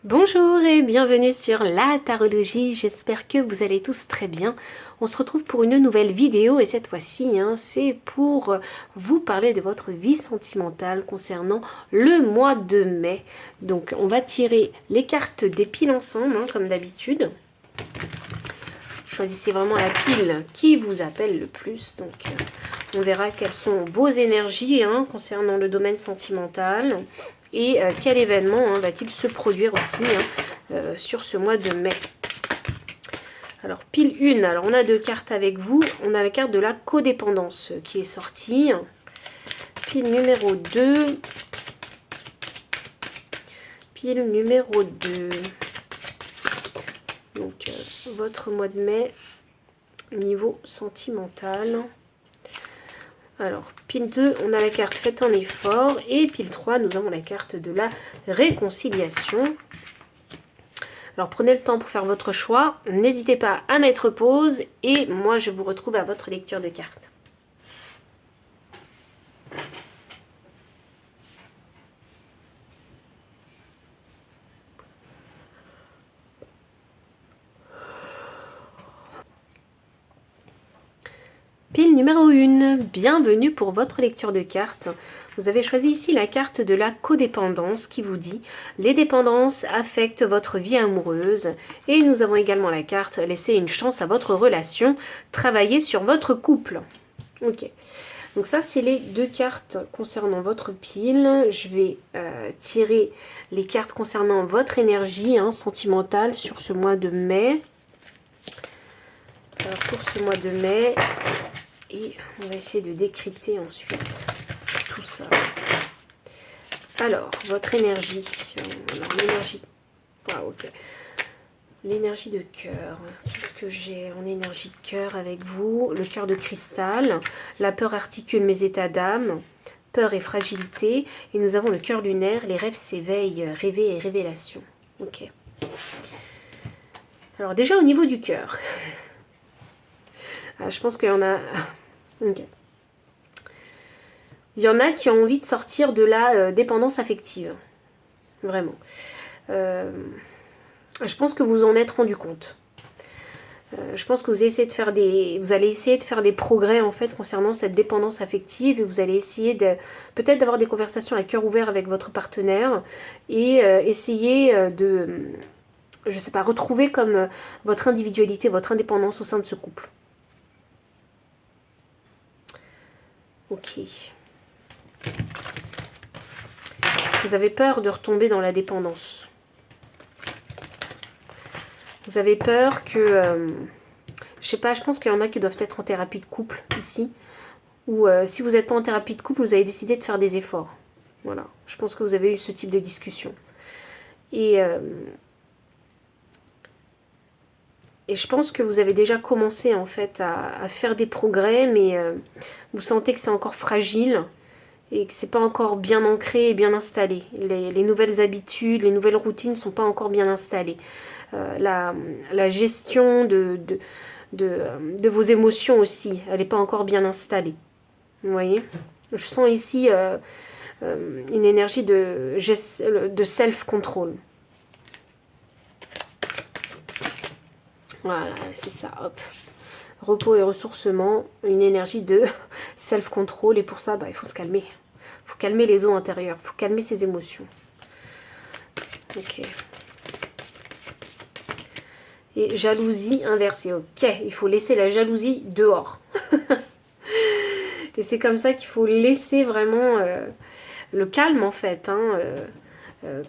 Bonjour et bienvenue sur la tarologie, j'espère que vous allez tous très bien. On se retrouve pour une nouvelle vidéo et cette fois-ci, c'est pour vous parler de votre vie sentimentale concernant le mois de mai. Donc on va tirer les cartes des piles ensemble, comme d'habitude. Choisissez vraiment la pile qui vous appelle le plus. Donc on verra quelles sont vos énergies concernant le domaine sentimental. Et quel événement va-t-il se produire aussi sur ce mois de mai. Alors, pile 1, alors on a deux cartes avec vous. On a la carte de la codépendance qui est sortie. Pile numéro 2. Pile numéro 2. Donc, votre mois de mai, niveau sentimental. Alors, pile 2, on a la carte Faites un effort. Et pile 3, nous avons la carte de la réconciliation. Alors, prenez le temps pour faire votre choix. N'hésitez pas à mettre pause. Et moi, je vous retrouve à votre lecture de cartes. Pile numéro 1, bienvenue pour votre lecture de cartes. Vous avez choisi ici la carte de la codépendance qui vous dit « Les dépendances affectent votre vie amoureuse » et nous avons également la carte « Laissez une chance à votre relation, travaillez sur votre couple ». Ok, donc ça c'est les deux cartes concernant votre pile. Je vais tirer les cartes concernant votre énergie sentimentale sur ce mois de mai. Alors pour ce mois de mai, et on va essayer de décrypter ensuite tout ça. Alors, votre énergie. Alors, l'énergie. Ah, ok. L'énergie de cœur. Qu'est-ce que j'ai en énergie de cœur avec vous? Le cœur de cristal. La peur articule mes états d'âme. Peur et fragilité. Et nous avons le cœur lunaire. Les rêves s'éveillent. Rêver et révélation. Ok. Alors, déjà au niveau du cœur. Je pense qu'il y en a... Ok. Il y en a qui ont envie de sortir de la dépendance affective. Vraiment. Je pense que vous en êtes rendu compte. Je pense que vous allez essayer de faire des progrès en fait concernant cette dépendance affective et vous allez essayer peut-être d'avoir des conversations à cœur ouvert avec votre partenaire et essayer de, je sais pas, retrouver comme votre individualité, votre indépendance au sein de ce couple. Ok. Vous avez peur de retomber dans la dépendance. Vous avez peur que... je sais pas, je pense qu'il y en a qui doivent être en thérapie de couple ici. Ou si vous n'êtes pas en thérapie de couple, vous avez décidé de faire des efforts. Voilà. Je pense que vous avez eu ce type de discussion. Et je pense que vous avez déjà commencé en fait à faire des progrès, mais vous sentez que c'est encore fragile et que c'est pas encore bien ancré et bien installé. Les nouvelles habitudes, les nouvelles routines ne sont pas encore bien installées. La gestion de vos émotions aussi, elle n'est pas encore bien installée. Vous voyez? Je sens ici une énergie de self-control. Voilà, c'est ça, hop. Repos et ressourcement, une énergie de self-control. Et pour ça, il faut se calmer. Il faut calmer les eaux intérieures. Il faut calmer ses émotions. Ok. Et jalousie inversée. Ok, il faut laisser la jalousie dehors. Et c'est comme ça qu'il faut laisser vraiment le calme en fait.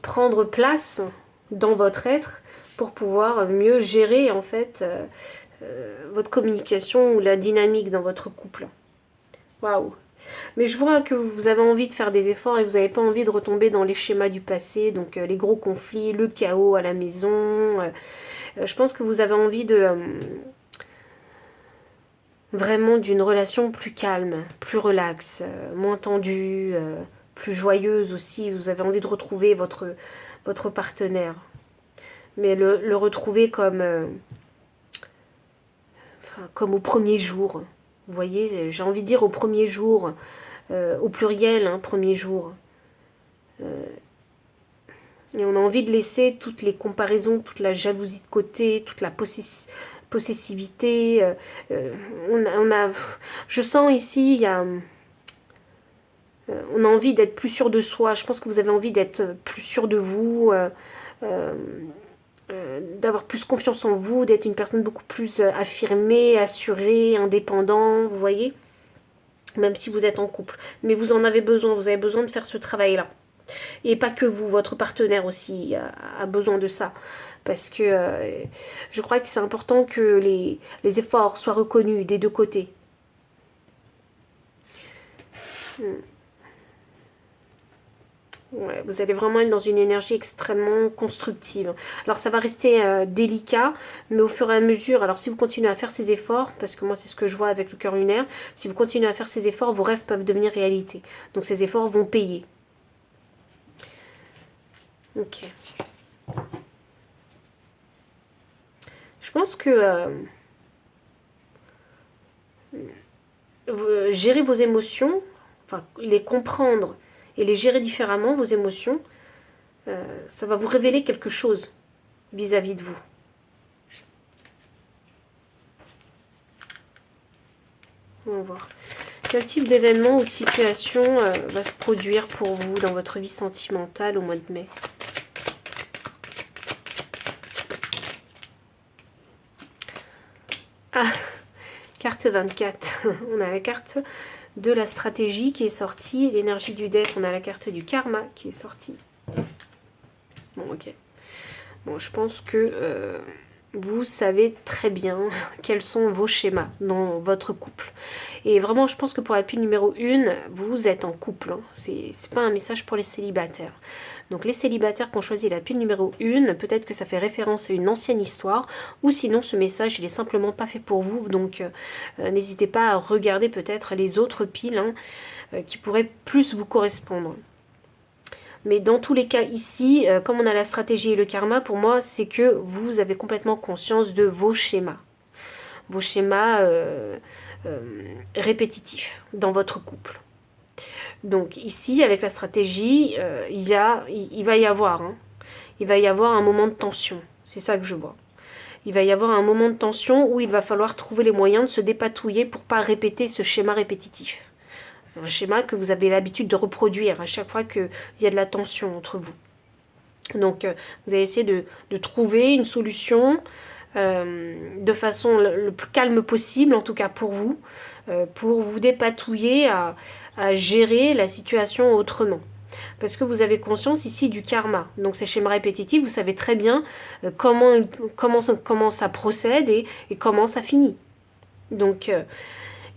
Prendre place dans votre être pour pouvoir mieux gérer en fait votre communication ou la dynamique dans votre couple. Waouh! Mais je vois que vous avez envie de faire des efforts et vous n'avez pas envie de retomber dans les schémas du passé, donc les gros conflits, le chaos à la maison. Je pense que vous avez envie de vraiment d'une relation plus calme, plus relaxe, moins tendue, plus joyeuse aussi. Vous avez envie de retrouver votre partenaire. Mais le retrouver comme au premier jour. Vous voyez, j'ai envie de dire au premier jour, au pluriel, premier jour. Et on a envie de laisser toutes les comparaisons, toute la jalousie de côté, toute la possessivité. Je sens ici, on a envie d'être plus sûr de soi. Je pense que vous avez envie d'être plus sûr de vous, d'avoir plus confiance en vous, d'être une personne beaucoup plus affirmée, assurée, indépendante, vous voyez, même si vous êtes en couple. Mais vous en avez besoin, vous avez besoin de faire ce travail-là. Et pas que vous, votre partenaire aussi a besoin de ça. Parce que je crois que c'est important que les efforts soient reconnus des deux côtés. Ouais, vous allez vraiment être dans une énergie extrêmement constructive. Alors ça va rester délicat, mais au fur et à mesure, alors si vous continuez à faire ces efforts, parce que moi c'est ce que je vois avec le cœur lunaire, si vous continuez à faire ces efforts, vos rêves peuvent devenir réalité. Donc ces efforts vont payer. Ok. Je pense que gérer vos émotions, enfin les comprendre et les gérer différemment, vos émotions, ça va vous révéler quelque chose vis-à-vis de vous. On va voir. Quel type d'événement ou de situation va se produire pour vous dans votre vie sentimentale au mois de mai? Ah, carte 24. On a la carte de la stratégie qui est sortie. L'énergie du deck, on a la carte du karma qui est sortie. Bon, ok. Bon, je pense que vous savez très bien quels sont vos schémas dans votre couple. Et vraiment, je pense que pour la pile numéro 1, vous êtes en couple. Hein. C'est pas un message pour les célibataires. Donc les célibataires qui ont choisi la pile numéro 1, peut-être que ça fait référence à une ancienne histoire, ou sinon ce message il est simplement pas fait pour vous, donc n'hésitez pas à regarder peut-être les autres piles hein, qui pourraient plus vous correspondre. Mais dans tous les cas ici, comme on a la stratégie et le karma, pour moi c'est que vous avez complètement conscience de vos schémas. Vos schémas répétitifs dans votre couple. Donc ici, avec la stratégie, il va y avoir un moment de tension. C'est ça que je vois. Il va y avoir un moment de tension où il va falloir trouver les moyens de se dépatouiller pour ne pas répéter ce schéma répétitif. Un schéma que vous avez l'habitude de reproduire à chaque fois qu'il y a de la tension entre vous. Donc vous allez essayer de trouver une solution de façon le plus calme possible, en tout cas pour vous dépatouiller à gérer la situation autrement. Parce que vous avez conscience ici du karma. Donc ces schémas répétitifs, vous savez très bien comment ça procède et comment ça finit. Donc,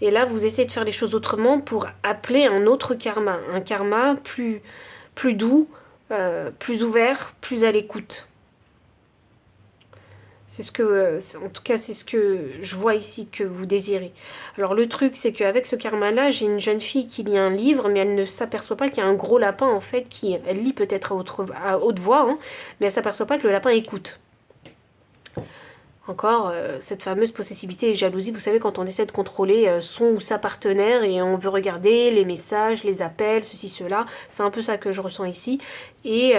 et là, vous essayez de faire les choses autrement pour appeler un autre karma. Un karma plus doux, plus ouvert, plus à l'écoute. C'est ce que, en tout cas, c'est ce que je vois ici que vous désirez. Alors le truc, c'est qu'avec ce karma-là, j'ai une jeune fille qui lit un livre, mais elle ne s'aperçoit pas qu'il y a un gros lapin, en fait, elle lit peut-être à haute voix, hein, mais elle ne s'aperçoit pas que le lapin écoute. Encore, cette fameuse possessivité et jalousie, vous savez, quand on essaie de contrôler son ou sa partenaire et on veut regarder les messages, les appels, ceci, cela, c'est un peu ça que je ressens ici. Et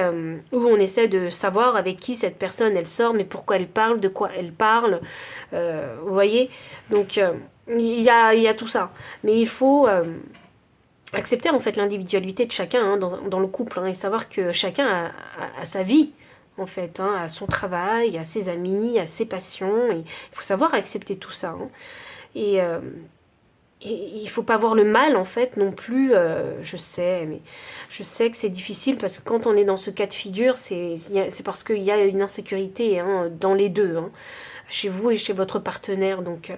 où on essaie de savoir avec qui cette personne, elle sort, mais pourquoi elle parle, de quoi elle parle, vous voyez. Donc, il y a tout ça. Mais il faut accepter en fait l'individualité de chacun hein, dans le couple hein, et savoir que chacun a sa vie. En fait, hein, à son travail, à ses amis, à ses passions. Il faut savoir accepter tout ça. Hein. Et il ne faut pas voir le mal, en fait, non plus. Je sais, mais je sais que c'est difficile parce que quand on est dans ce cas de figure, c'est parce qu'il y a une insécurité hein, dans les deux, hein, chez vous et chez votre partenaire. Donc,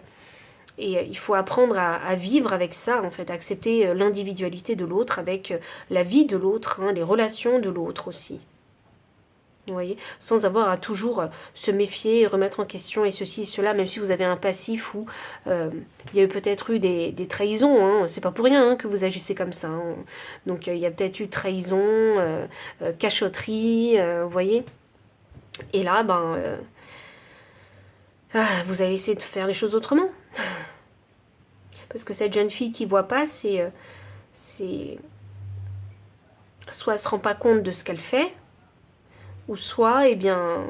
il faut apprendre à vivre avec ça, en fait, accepter l'individualité de l'autre, avec la vie de l'autre, hein, les relations de l'autre aussi. Vous voyez, sans avoir à toujours se méfier, remettre en question et ceci et cela, même si vous avez un passif où il y a peut-être eu des trahisons, hein, c'est pas pour rien hein, que vous agissez comme ça. Hein. Donc il y a peut-être eu trahison, cachotterie, vous voyez. Et là, vous allez essayer de faire les choses autrement. Parce que cette jeune fille qui voit pas, c'est soit elle se rend pas compte de ce qu'elle fait, Ou soit, eh bien,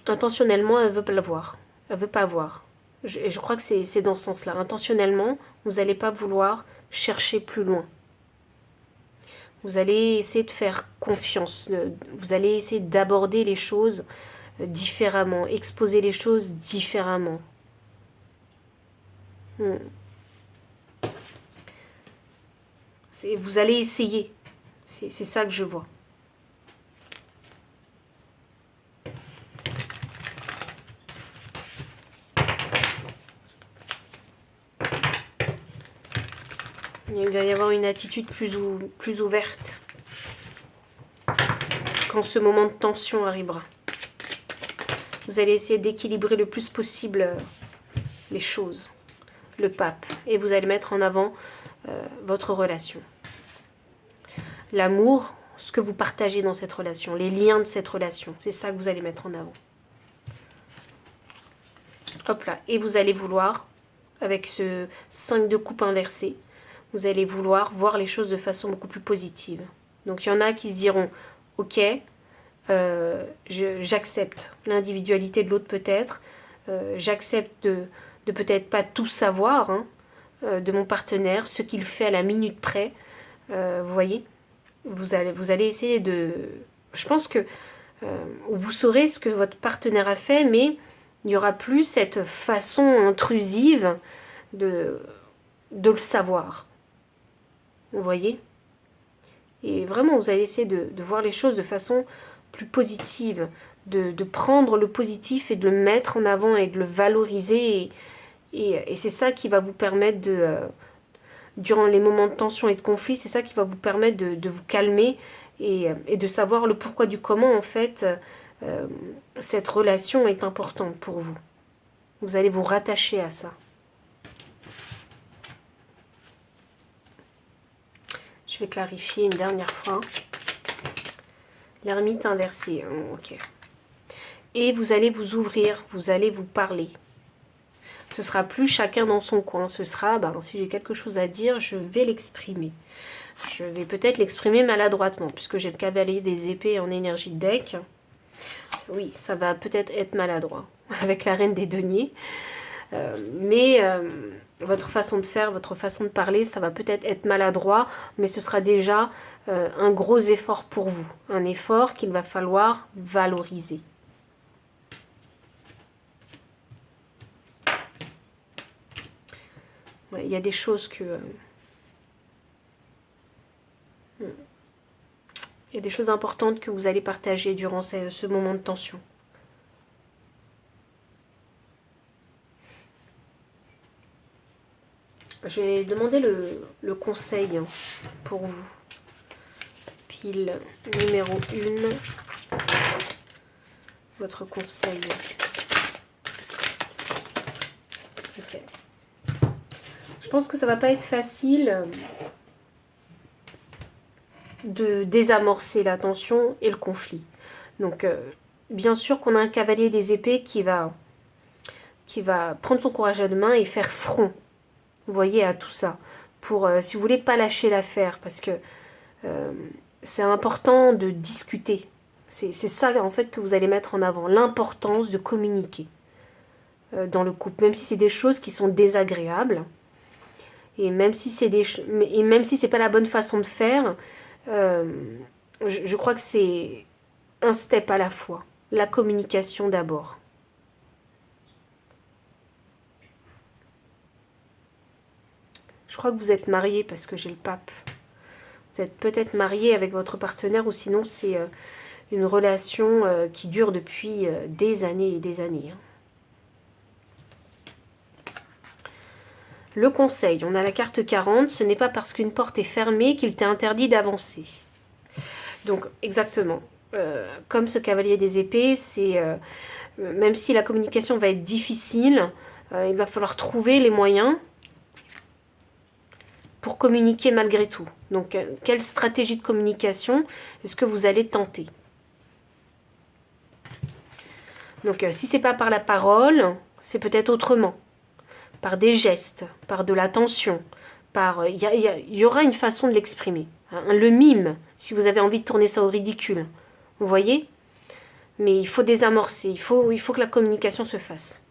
intentionnellement, elle veut pas le voir. Elle veut pas voir. Et je crois que c'est dans ce sens-là. Intentionnellement, vous n'allez pas vouloir chercher plus loin. Vous allez essayer de faire confiance. Vous allez essayer d'aborder les choses différemment. Exposer les choses différemment. Vous allez essayer. C'est ça que je vois. Il va y avoir une attitude plus ouverte quand ce moment de tension arrivera. Vous allez essayer d'équilibrer le plus possible les choses, le pape, et vous allez mettre en avant votre relation. L'amour, ce que vous partagez dans cette relation, les liens de cette relation, c'est ça que vous allez mettre en avant. Hop là, et vous allez vouloir, avec ce 5 de coupe inversé, vous allez vouloir voir les choses de façon beaucoup plus positive. Donc il y en a qui se diront, ok, j'accepte l'individualité de l'autre peut-être, j'accepte de peut-être pas tout savoir de mon partenaire, ce qu'il fait à la minute près, vous voyez, vous allez essayer de... Je pense que vous saurez ce que votre partenaire a fait, mais il n'y aura plus cette façon intrusive de le savoir. Vous voyez? Et vraiment, vous allez essayer de voir les choses de façon plus positive, de prendre le positif et de le mettre en avant et de le valoriser. Et c'est ça qui va vous permettre durant les moments de tension et de conflit, c'est ça qui va vous permettre de vous calmer et de savoir le pourquoi du comment, en fait, cette relation est importante pour vous. Vous allez vous rattacher à ça. Je vais clarifier une dernière fois. L'ermite inversé. Ok. Et vous allez vous ouvrir, vous allez vous parler. Ce sera plus chacun dans son coin. Ce sera, si j'ai quelque chose à dire, je vais l'exprimer. Je vais peut-être l'exprimer maladroitement, puisque j'ai le cavalier des épées en énergie de deck. Oui, ça va peut-être être maladroit, avec la reine des deniers. Mais votre façon de faire, votre façon de parler, ça va peut-être être maladroit, mais ce sera déjà un gros effort pour vous. Un effort qu'il va falloir valoriser. Ouais, il y a des choses que... il y a des choses importantes que vous allez partager durant ce moment de tension. Je vais demander le conseil pour vous. Pile numéro 1. Votre conseil. Okay. Je pense que ça va pas être facile de désamorcer la tension et le conflit. Donc, bien sûr qu'on a un cavalier des épées qui va prendre son courage à deux mains et faire front. Vous voyez, à tout ça. Pour, si vous voulez, pas lâcher l'affaire. Parce que c'est important de discuter. C'est ça, en fait, que vous allez mettre en avant. L'importance de communiquer dans le couple. Même si c'est des choses qui sont désagréables. Et même si c'est pas la bonne façon de faire, je crois que c'est un step à la fois. La communication d'abord. Je crois que vous êtes mariés parce que j'ai le pape. Vous êtes peut-être mariés avec votre partenaire ou sinon c'est une relation qui dure depuis des années et des années. Le conseil, on a la carte 40, ce n'est pas parce qu'une porte est fermée qu'il t'est interdit d'avancer. Donc exactement, comme ce cavalier des épées, c'est même si la communication va être difficile, il va falloir trouver les moyens pour communiquer malgré tout. Donc, quelle stratégie de communication est-ce que vous allez tenter? Donc, si c'est pas par la parole, c'est peut-être autrement. Par des gestes, par de l'attention, il y aura une façon de l'exprimer. le mime, si vous avez envie de tourner ça au ridicule. Vous voyez? Mais il faut désamorcer, il faut que la communication se fasse.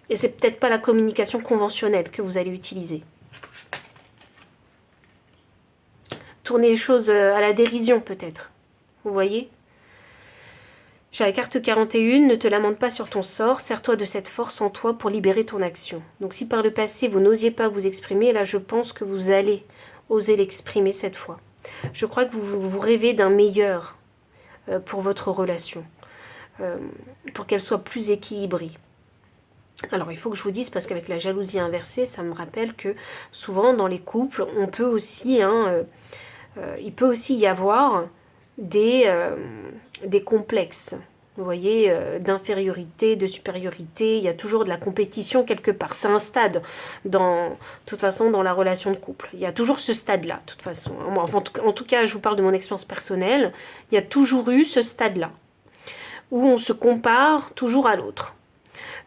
Et c'est peut-être pas la communication conventionnelle que vous allez utiliser. Tourner les choses à la dérision peut-être. Vous voyez? J'ai la carte 41, ne te lamente pas sur ton sort, sers-toi de cette force en toi pour libérer ton action. Donc si par le passé vous n'osiez pas vous exprimer, là je pense que vous allez oser l'exprimer cette fois. Je crois que vous rêvez d'un meilleur pour votre relation, pour qu'elle soit plus équilibrée. Alors il faut que je vous dise, parce qu'avec la jalousie inversée, ça me rappelle que souvent dans les couples, on peut aussi, il peut aussi y avoir des complexes, vous voyez, d'infériorité, de supériorité, il y a toujours de la compétition quelque part, c'est un stade, de toute façon, dans la relation de couple, il y a toujours ce stade-là, de toute façon, enfin, en tout cas, je vous parle de mon expérience personnelle, il y a toujours eu ce stade-là, où on se compare toujours à l'autre.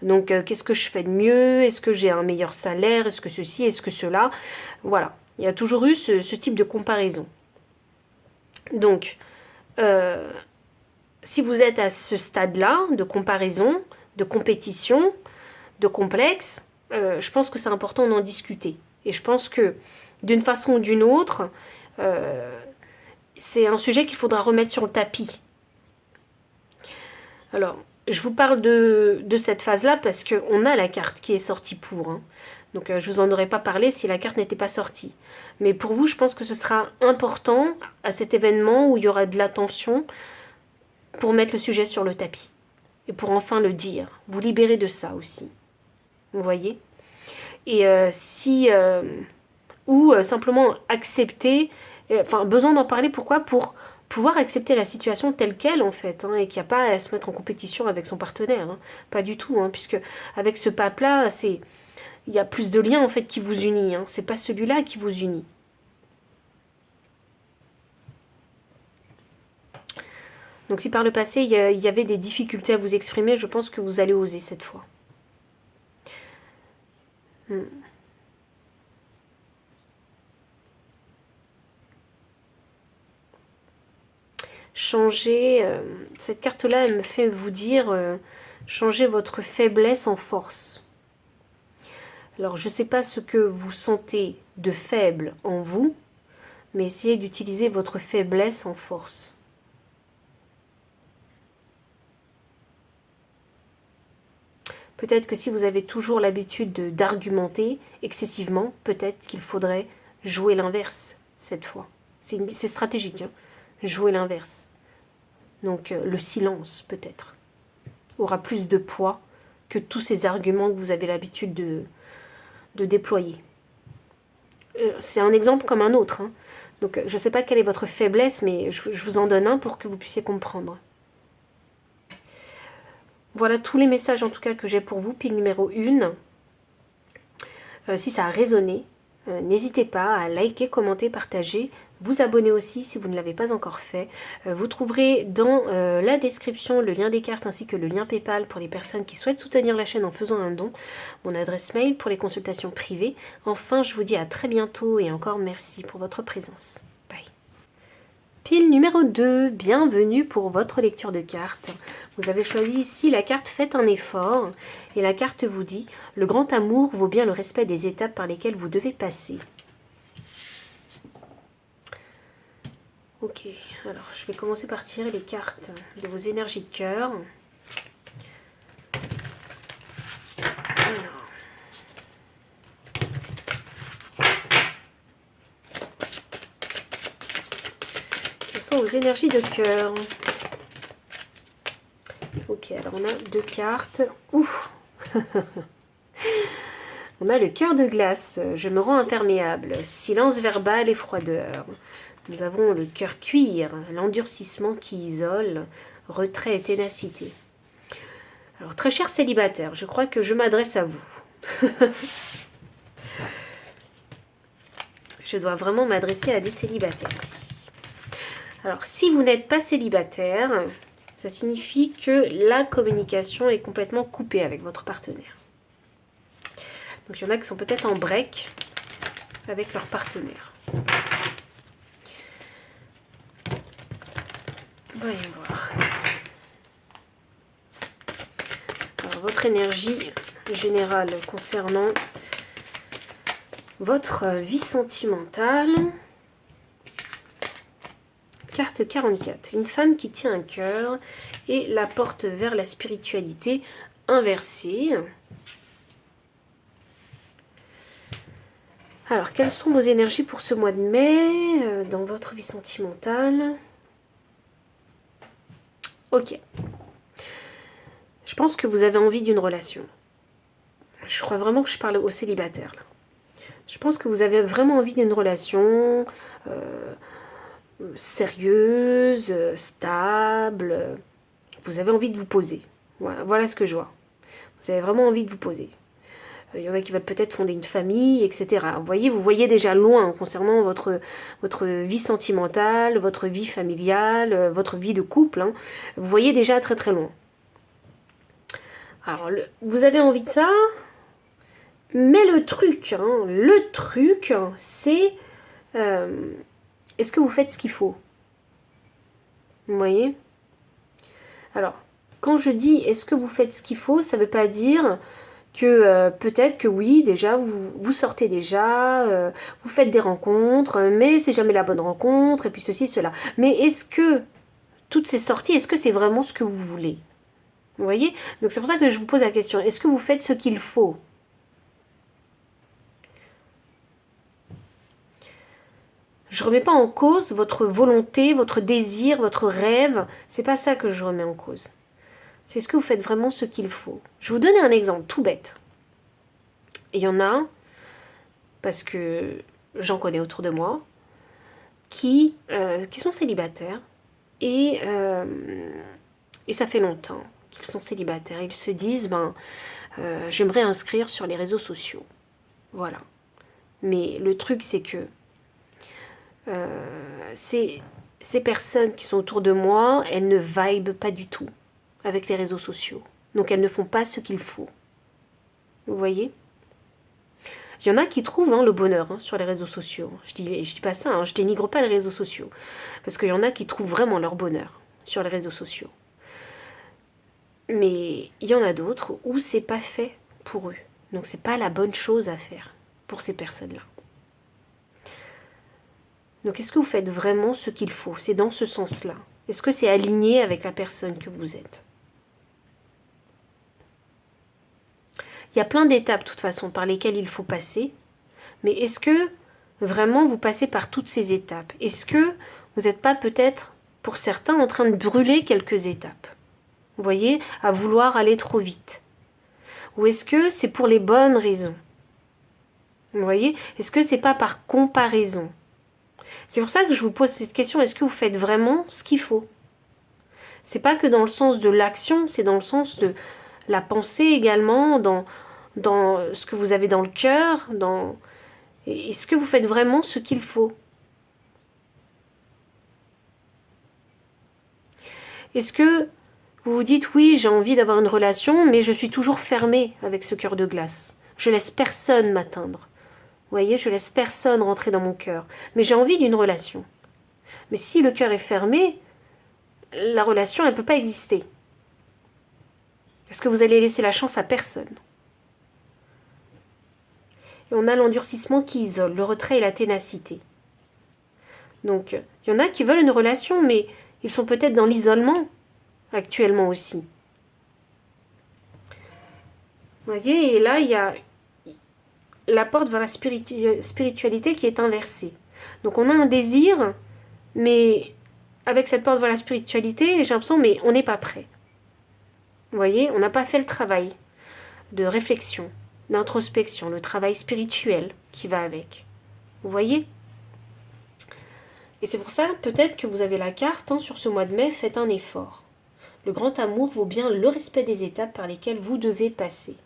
Donc, qu'est-ce que je fais de mieux? Est-ce que j'ai un meilleur salaire? Est-ce que ceci? Est-ce que cela? Voilà, il y a toujours eu ce type de comparaison. Donc, si vous êtes à ce stade-là de comparaison, de compétition, de complexe, je pense que c'est important d'en discuter. Et je pense que d'une façon ou d'une autre, c'est un sujet qu'il faudra remettre sur le tapis. Alors, je vous parle de cette phase-là parce qu'on a la carte qui est sortie pour. Hein. Donc, je ne vous en aurais pas parlé si la carte n'était pas sortie. Mais pour vous, je pense que ce sera important à cet événement où il y aura de l'attention pour mettre le sujet sur le tapis. Et pour enfin le dire. Vous libérer de ça aussi. Vous voyez? Et simplement accepter, besoin d'en parler, pourquoi? Pour pouvoir accepter la situation telle qu'elle en fait, hein, et qu'il n'y a pas à se mettre en compétition avec son partenaire, hein. Pas du tout, hein, puisque avec ce pape-là, il y a plus de liens en fait qui vous unit, hein, c'est pas celui-là qui vous unit. Donc si par le passé il y avait des difficultés à vous exprimer, je pense que vous allez oser cette fois. Changer, cette carte-là, elle me fait vous dire, changer votre faiblesse en force. Alors, je ne sais pas ce que vous sentez de faible en vous, mais essayez d'utiliser votre faiblesse en force. Peut-être que si vous avez toujours l'habitude d'argumenter excessivement, peut-être qu'il faudrait jouer l'inverse cette fois. C'est stratégique, hein, jouer l'inverse. Donc le silence, peut-être, aura plus de poids que tous ces arguments que vous avez l'habitude de déployer. C'est un exemple comme un autre. Hein. Donc je ne sais pas quelle est votre faiblesse, mais je vous en donne un pour que vous puissiez comprendre. Voilà tous les messages en tout cas que j'ai pour vous, pile numéro 1. Si ça a résonné, n'hésitez pas à liker, commenter, partager, vous abonner aussi si vous ne l'avez pas encore fait. Vous trouverez dans la description le lien des cartes ainsi que le lien PayPal pour les personnes qui souhaitent soutenir la chaîne en faisant un don, mon adresse mail pour les consultations privées. Enfin, je vous dis à très bientôt et encore merci pour votre présence. Bye. Pile numéro 2, bienvenue pour votre lecture de cartes. Vous avez choisi ici la carte Faites un effort et la carte vous dit « Le grand amour vaut bien le respect des étapes par lesquelles vous devez passer ». Ok, alors je vais commencer par tirer les cartes de vos énergies de cœur. Alors. Quelles sont vos énergies de cœur? Ok, alors on a 2 cartes. Ouf. On a le cœur de glace. Je me rends imperméable. Silence verbal et froideur. Nous avons le cœur cuir, l'endurcissement qui isole, retrait et ténacité. Alors, très cher célibataire, je crois que je m'adresse à vous. Je dois vraiment m'adresser à des célibataires ici. Alors, si vous n'êtes pas célibataire, ça signifie que la communication est complètement coupée avec votre partenaire. Donc, il y en a qui sont peut-être en break avec leur partenaire. Voyons voir. Alors, votre énergie générale concernant votre vie sentimentale. Carte 44. Une femme qui tient un cœur et la porte vers la spiritualité inversée. Alors, quelles sont vos énergies pour ce mois de mai dans votre vie sentimentale? Ok. Je pense que vous avez envie d'une relation. Je crois vraiment que je parle aux célibataires, là. Je pense que vous avez vraiment envie d'une relation sérieuse, stable. Vous avez envie de vous poser. Voilà ce que je vois. Vous avez vraiment envie de vous poser. Il y en a qui veulent peut-être fonder une famille, etc. Vous voyez déjà loin concernant votre vie sentimentale, votre vie familiale, votre vie de couple. Hein. Vous voyez déjà très très loin. Alors, vous avez envie de ça, mais le truc, c'est... est-ce que vous faites ce qu'il faut? Vous voyez? Alors, quand je dis est-ce que vous faites ce qu'il faut, ça ne veut pas dire que peut-être que oui, déjà, vous sortez déjà, vous faites des rencontres, mais c'est jamais la bonne rencontre, et puis ceci, cela. Mais est-ce que toutes ces sorties, est-ce que c'est vraiment ce que vous voulez? Vous voyez? Donc c'est pour ça que je vous pose la question, est-ce que vous faites ce qu'il faut? Je ne remets pas en cause votre volonté, votre désir, votre rêve. C'est pas ça que je remets en cause. C'est ce que vous faites vraiment ce qu'il faut. Je vais vous donner un exemple tout bête. Il y en a, parce que j'en connais autour de moi, qui sont célibataires et ça fait longtemps qu'ils sont célibataires. Ils se disent, j'aimerais inscrire sur les réseaux sociaux. Voilà. Mais le truc, c'est que ces personnes qui sont autour de moi, elles ne vibent pas du tout avec les réseaux sociaux. Donc elles ne font pas ce qu'il faut. Vous voyez? Il y en a qui trouvent le bonheur sur les réseaux sociaux. Je dis pas ça, je dénigre pas les réseaux sociaux. Parce qu'il y en a qui trouvent vraiment leur bonheur sur les réseaux sociaux. Mais il y en a d'autres où c'est pas fait pour eux. Donc c'est pas la bonne chose à faire pour ces personnes-là. Donc est-ce que vous faites vraiment ce qu'il faut? C'est dans ce sens-là. Est-ce que c'est aligné avec la personne que vous êtes? Il y a plein d'étapes, de toute façon, par lesquelles il faut passer. Mais est-ce que vraiment vous passez par toutes ces étapes? Est-ce que vous n'êtes pas peut-être, pour certains, en train de brûler quelques étapes? Vous voyez, à vouloir aller trop vite. Ou est-ce que c'est pour les bonnes raisons? Vous voyez, est-ce que c'est pas par comparaison? C'est pour ça que je vous pose cette question, est-ce que vous faites vraiment ce qu'il faut? C'est pas que dans le sens de l'action, c'est dans le sens de la pensée également, dans ce que vous avez dans le cœur, est-ce que vous faites vraiment ce qu'il faut? Est-ce que vous vous dites, oui, j'ai envie d'avoir une relation, mais je suis toujours fermée avec ce cœur de glace. Je laisse personne m'atteindre. Vous voyez, je laisse personne rentrer dans mon cœur. Mais j'ai envie d'une relation. Mais si le cœur est fermé, la relation, elle ne peut pas exister. Parce que vous allez laisser la chance à personne. Et on a l'endurcissement qui isole, le retrait et la ténacité. Donc, il y en a qui veulent une relation, mais ils sont peut-être dans l'isolement actuellement aussi. Vous voyez, et là, il y a la porte vers la spiritualité qui est inversée. Donc on a un désir, mais avec cette porte vers la spiritualité, j'ai l'impression, mais on n'est pas prêt. Vous voyez, on n'a pas fait le travail de réflexion, d'introspection, le travail spirituel qui va avec. Vous voyez? Et c'est pour ça, peut-être que vous avez la carte, sur ce mois de mai, faites un effort. Le grand amour vaut bien le respect des étapes par lesquelles vous devez passer.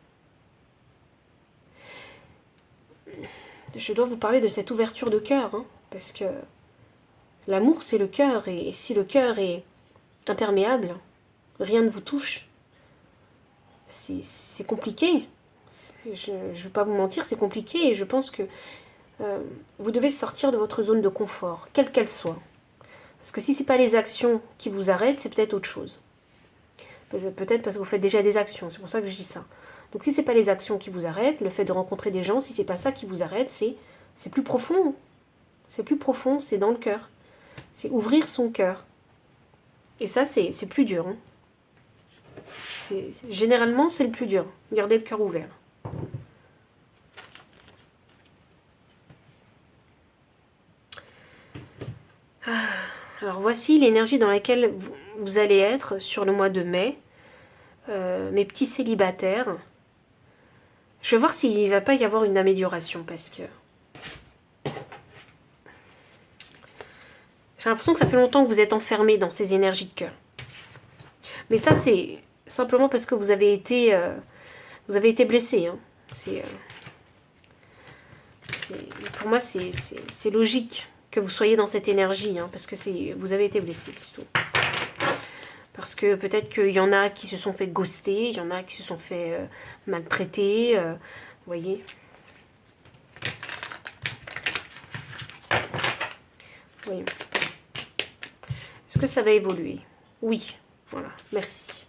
Je dois vous parler de cette ouverture de cœur, parce que l'amour, c'est le cœur, et si le cœur est imperméable, rien ne vous touche. C'est compliqué. Je ne vais pas vous mentir, c'est compliqué, et je pense que vous devez sortir de votre zone de confort, quelle qu'elle soit. Parce que si ce n'est pas les actions qui vous arrêtent, c'est peut-être autre chose. Peut-être parce que vous faites déjà des actions, c'est pour ça que je dis ça. Donc si ce n'est pas les actions qui vous arrêtent, le fait de rencontrer des gens, si c'est pas ça qui vous arrête, c'est plus profond. C'est plus profond, c'est dans le cœur. C'est ouvrir son cœur. Et ça, c'est plus dur. Hein. Généralement, c'est le plus dur. Gardez le cœur ouvert. Alors voici l'énergie dans laquelle vous allez être sur le mois de mai. Mes petits célibataires. Je vais voir s'il ne va pas y avoir une amélioration parce que j'ai l'impression que ça fait longtemps que vous êtes enfermés dans ces énergies de cœur. Mais ça, c'est simplement parce que vous avez été blessé. Hein. Pour moi, c'est logique que vous soyez dans cette énergie, hein, parce que vous avez été blessé, c'est tout. Parce que peut-être qu'il y en a qui se sont fait ghoster, il y en a qui se sont fait maltraiter, vous voyez. Oui. Est-ce que ça va évoluer? Oui, voilà, merci.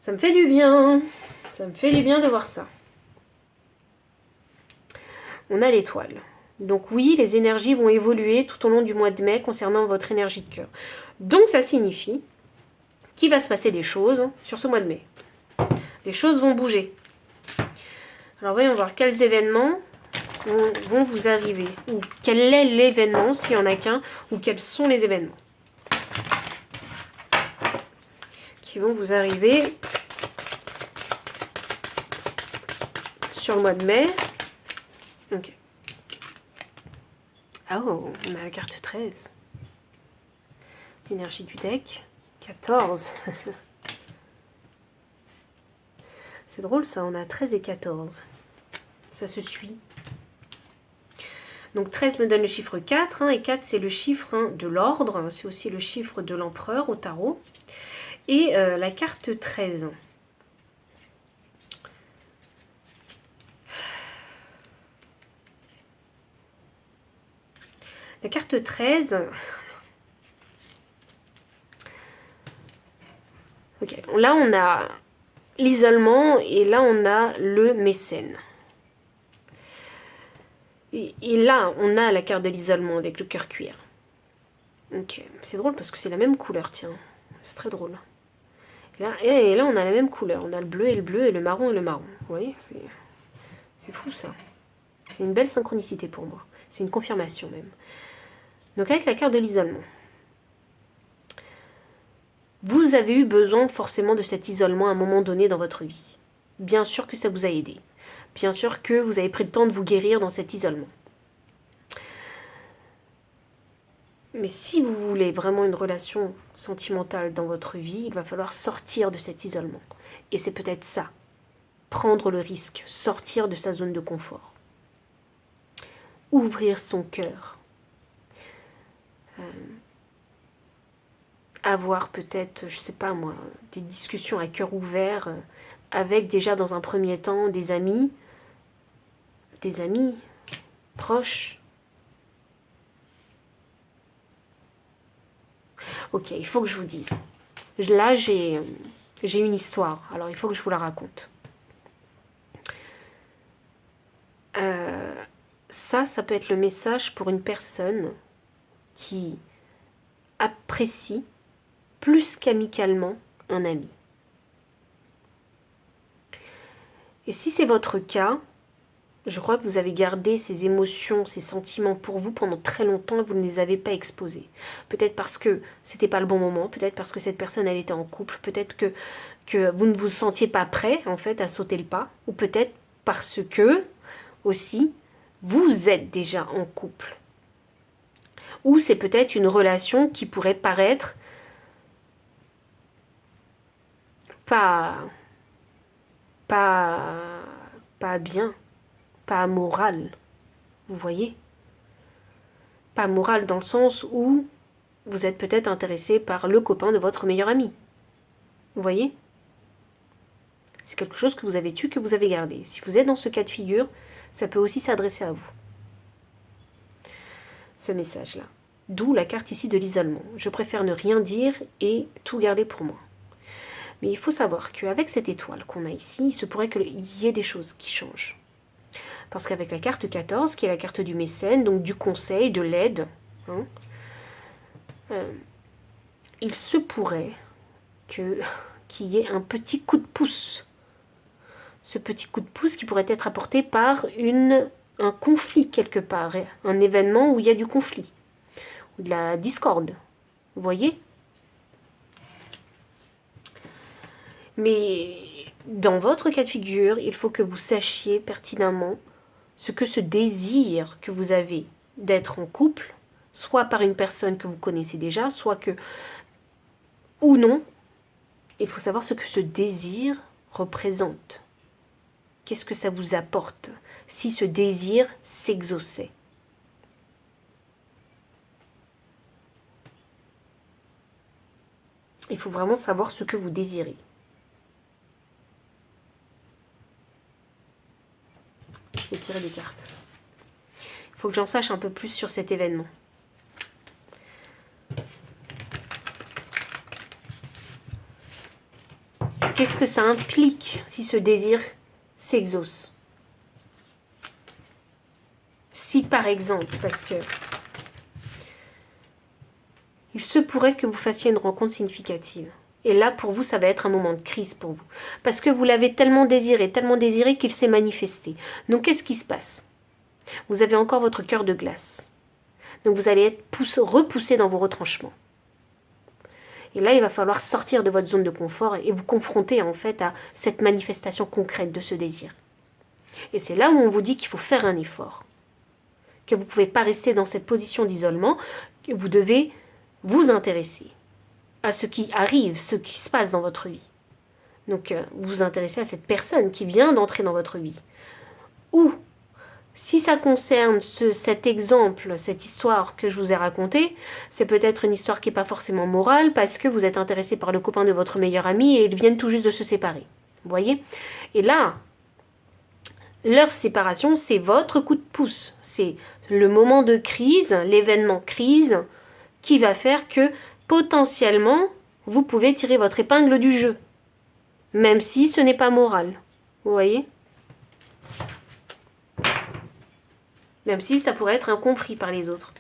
Ça me fait du bien, ça me fait du bien de voir ça. On a l'étoile. Donc oui, les énergies vont évoluer tout au long du mois de mai concernant votre énergie de cœur. Donc ça signifie qu'il va se passer des choses sur ce mois de mai. Les choses vont bouger. Alors voyons voir quels événements vont vous arriver. Ou quel est l'événement, s'il n'y en a qu'un, ou quels sont les événements qui vont vous arriver sur le mois de mai. Ok. Oh, on a la carte 13. L'énergie du deck. 14. C'est drôle ça, on a 13 et 14. Ça se suit. Donc 13 me donne le chiffre 4, hein, et 4 c'est le chiffre, hein, de l'ordre, c'est aussi le chiffre de l'empereur au tarot. Et la carte 13. La carte 13... Ok, là on a l'isolement et là on a le mécène. Et là on a la carte de l'isolement avec le cœur cuir. Ok, c'est drôle parce que c'est la même couleur, tiens. C'est très drôle. Et là on a la même couleur, on a le bleu et le marron et le marron. Vous voyez, c'est fou ça. C'est une belle synchronicité pour moi. C'est une confirmation même. Donc avec la carte de l'isolement. Vous avez eu besoin forcément de cet isolement à un moment donné dans votre vie. Bien sûr que ça vous a aidé. Bien sûr que vous avez pris le temps de vous guérir dans cet isolement. Mais si vous voulez vraiment une relation sentimentale dans votre vie, il va falloir sortir de cet isolement. Et c'est peut-être ça. Prendre le risque, sortir de sa zone de confort. Ouvrir son cœur. Avoir peut-être, je sais pas moi, des discussions à cœur ouvert avec déjà dans un premier temps des amis proches. Ok, il faut que je vous dise. Là, j'ai une histoire, alors il faut que je vous la raconte. Ça peut être le message pour une personne qui apprécie plus qu'amicalement un ami. Et si c'est votre cas, je crois que vous avez gardé ces émotions, ces sentiments pour vous pendant très longtemps et vous ne les avez pas exposés. Peut-être parce que c'était pas le bon moment, peut-être parce que cette personne elle était en couple, peut-être que vous ne vous sentiez pas prêt en fait à sauter le pas, ou peut-être parce que aussi vous êtes déjà en couple. Ou c'est peut-être une relation qui pourrait paraître pas bien, pas morale, vous voyez? Pas morale dans le sens où vous êtes peut-être intéressé par le copain de votre meilleur ami. Vous voyez? C'est quelque chose que vous avez tué, que vous avez gardé. Si vous êtes dans ce cas de figure, ça peut aussi s'adresser à vous. Ce message-là. D'où la carte ici de l'isolement. Je préfère ne rien dire et tout garder pour moi. Mais il faut savoir qu'avec cette étoile qu'on a ici, il se pourrait qu'il y ait des choses qui changent. Parce qu'avec la carte 14, qui est la carte du mécène, donc du conseil, de l'aide, hein, il se pourrait qu'il y ait un petit coup de pouce. Ce petit coup de pouce qui pourrait être apporté par un conflit quelque part, un événement où il y a du conflit, ou de la discorde. Vous voyez ? Mais dans votre cas de figure, il faut que vous sachiez pertinemment ce que ce désir que vous avez d'être en couple, soit par une personne que vous connaissez déjà, soit que, ou non, il faut savoir ce que ce désir représente. Qu'est-ce que ça vous apporte si ce désir s'exauçait? Il faut vraiment savoir ce que vous désirez. Je vais tirer des cartes. Il faut que j'en sache un peu plus sur cet événement. Qu'est-ce que ça implique si ce désir s'exauce? Si par exemple, parce que il se pourrait que vous fassiez une rencontre significative. Et là, pour vous, ça va être un moment de crise pour vous. Parce que vous l'avez tellement désiré qu'il s'est manifesté. Donc, qu'est-ce qui se passe? Vous avez encore votre cœur de glace. Donc, vous allez être repoussé dans vos retranchements. Et là, il va falloir sortir de votre zone de confort et vous confronter en fait à cette manifestation concrète de ce désir. Et c'est là où on vous dit qu'il faut faire un effort. Que vous ne pouvez pas rester dans cette position d'isolement, que vous devez vous intéresser à ce qui arrive, ce qui se passe dans votre vie. Donc, vous vous intéressez à cette personne qui vient d'entrer dans votre vie. Ou, si ça concerne cet exemple, cette histoire que je vous ai racontée, c'est peut-être une histoire qui n'est pas forcément morale parce que vous êtes intéressé par le copain de votre meilleur ami et ils viennent tout juste de se séparer. Vous voyez? Et là, leur séparation, c'est votre coup de pouce. C'est le moment de crise, l'événement crise, qui va faire que potentiellement, vous pouvez tirer votre épingle du jeu. Même si ce n'est pas moral. Vous voyez? Même si ça pourrait être incompris par les autres.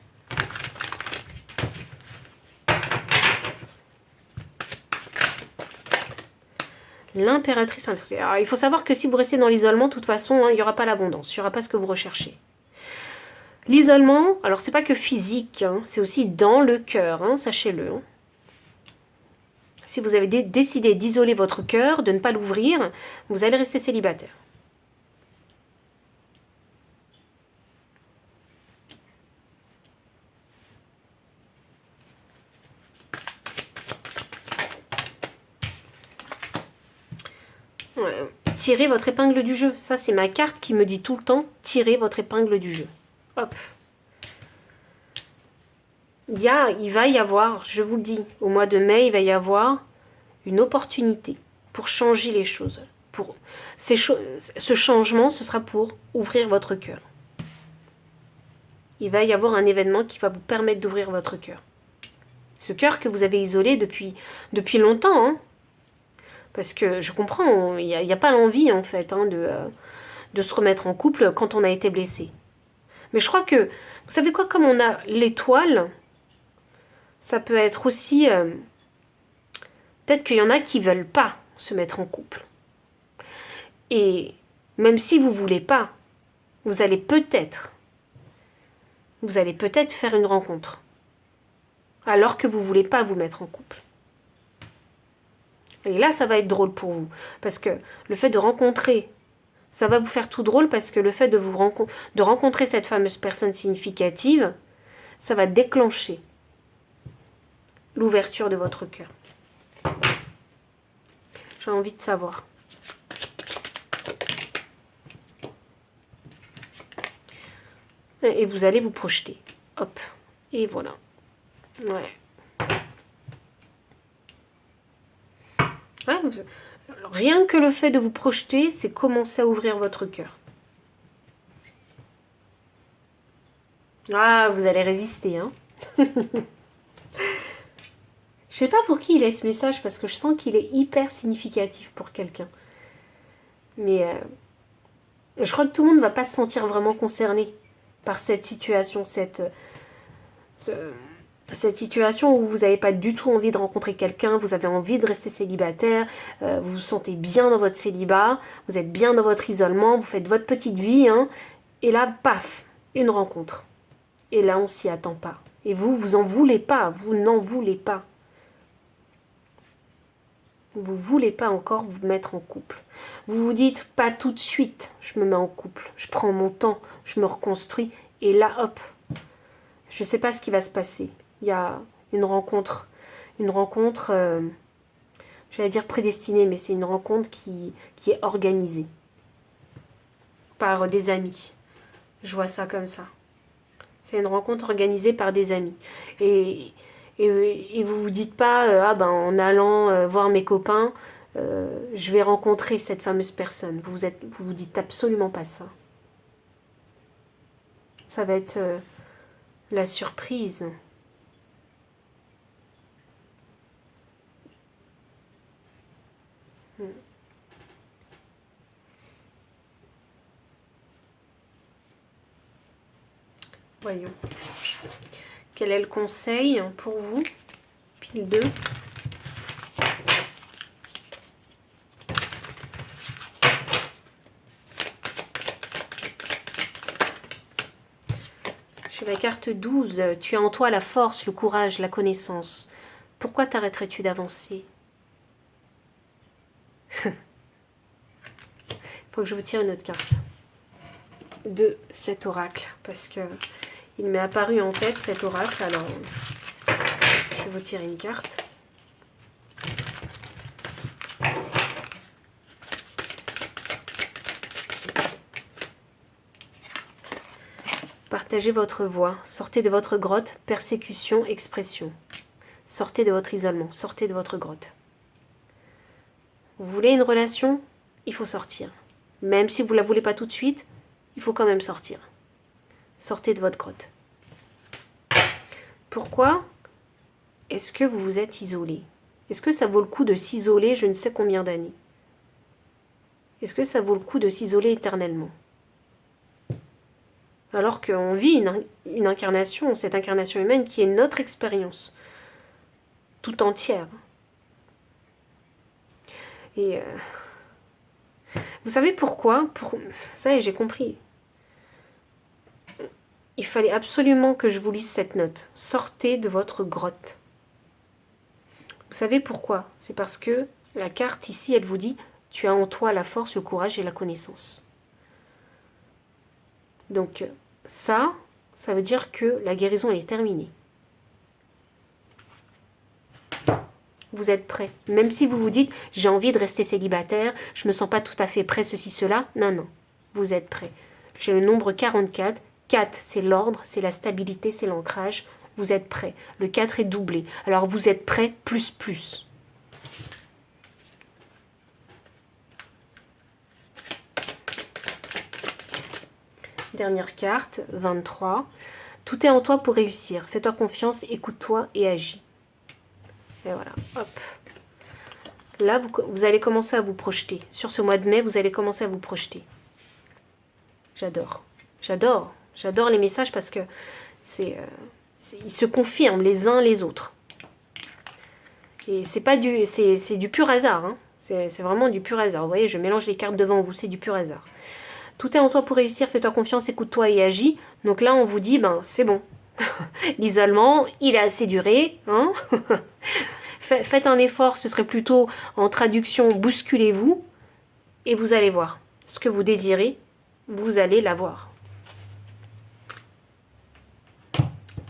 L'impératrice. Alors, il faut savoir que si vous restez dans l'isolement, de toute façon, hein, il n'y aura pas l'abondance. Il n'y aura pas ce que vous recherchez. L'isolement, alors c'est pas que physique, hein, c'est aussi dans le cœur, hein, sachez-le. Hein. Si vous avez décidé d'isoler votre cœur, de ne pas l'ouvrir, vous allez rester célibataire. Tirez votre épingle du jeu. Ça, c'est ma carte qui me dit tout le temps, tirez votre épingle du jeu. Hop. Il va y avoir, je vous le dis, au mois de mai, il va y avoir une opportunité pour changer les choses. Ce changement, ce sera pour ouvrir votre cœur. Il va y avoir un événement qui va vous permettre d'ouvrir votre cœur. Ce cœur que vous avez isolé depuis longtemps, hein. Parce que je comprends, il n'y a pas l'envie en fait hein, de se remettre en couple quand on a été blessé. Mais je crois que, vous savez quoi, comme on a l'étoile, ça peut être aussi... peut-être qu'il y en a qui ne veulent pas se mettre en couple. Et même si vous ne voulez pas, vous allez peut-être faire une rencontre. Alors que vous ne voulez pas vous mettre en couple. Et là, ça va être drôle pour vous. Parce que le fait de rencontrer, ça va vous faire tout drôle parce que le fait de rencontrer cette fameuse personne significative, ça va déclencher l'ouverture de votre cœur. J'ai envie de savoir. Et vous allez vous projeter. Hop. Et voilà. Ouais. Ouais, rien que le fait de vous projeter, c'est commencer à ouvrir votre cœur. Ah, vous allez résister, hein. Je sais pas pour qui il est ce message, parce que je sens qu'il est hyper significatif pour quelqu'un. Mais je crois que tout le monde ne va pas se sentir vraiment concerné par cette situation, cette situation où vous n'avez pas du tout envie de rencontrer quelqu'un, vous avez envie de rester célibataire, vous vous sentez bien dans votre célibat, vous êtes bien dans votre isolement, vous faites votre petite vie, hein, et là, paf, une rencontre. Et là, on s'y attend pas. Et vous, vous en voulez pas, vous n'en voulez pas. Vous voulez pas encore vous mettre en couple. Vous vous dites, pas tout de suite, je me mets en couple, je prends mon temps, je me reconstruis, et là, hop, je sais pas ce qui va se passer. Il y a une rencontre, j'allais dire prédestinée, mais c'est une rencontre qui est organisée par des amis. Je vois ça comme ça. C'est une rencontre organisée par des amis. Et vous vous dites pas, ah ben en allant voir mes copains, je vais rencontrer cette fameuse personne. Vous dites absolument pas ça. Ça va être la surprise. Voyons. Quel est le conseil pour vous? Pile 2. Chez la carte 12, tu as en toi la force, le courage, la connaissance. Pourquoi t'arrêterais-tu d'avancer? Il faut que je vous tire une autre carte de cet oracle, parce que il m'est apparu en tête cet oracle. Alors, je vais vous tirer une carte. Partagez votre voix, sortez de votre grotte, persécution, expression. Sortez de votre isolement, sortez de votre grotte. Vous voulez une relation? Il faut sortir. Même si vous ne la voulez pas tout de suite, il faut quand même sortir. Sortez de votre grotte. Pourquoi est-ce que vous vous êtes isolé? Est-ce que ça vaut le coup de s'isoler je ne sais combien d'années? Est-ce que ça vaut le coup de s'isoler éternellement? Alors qu'on vit une incarnation, cette incarnation humaine qui est notre expérience, tout entière. Et vous savez pourquoi? Ça y est, j'ai compris. Il fallait absolument que je vous lise cette note. Sortez de votre grotte. Vous savez pourquoi? C'est parce que la carte ici, elle vous dit, tu as en toi la force, le courage et la connaissance. Donc ça veut dire que la guérison elle est terminée. Vous êtes prêt. Même si vous vous dites, j'ai envie de rester célibataire, je me sens pas tout à fait prêt, ceci, cela. Non, non, vous êtes prêt. J'ai le nombre 44. 4, c'est l'ordre, c'est la stabilité, c'est l'ancrage. Vous êtes prêt. Le 4 est doublé. Alors vous êtes prêt, plus, plus. Dernière carte, 23. Tout est en toi pour réussir. Fais-toi confiance, écoute-toi et agis. Et voilà, hop. Là, vous allez commencer à vous projeter. Sur ce mois de mai, vous allez commencer à vous projeter. J'adore. J'adore. J'adore les messages parce que ils se confirment les uns les autres. Et c'est pas c'est du pur hasard. Hein. C'est vraiment du pur hasard. Vous voyez, je mélange les cartes devant vous, c'est du pur hasard. Tout est en toi pour réussir, fais-toi confiance, écoute-toi et agis. Donc là, on vous dit, ben c'est bon. L'isolement, il a assez duré. Hein. Faites un effort, ce serait plutôt en traduction, bousculez-vous. Et vous allez voir. Ce que vous désirez, vous allez l'avoir.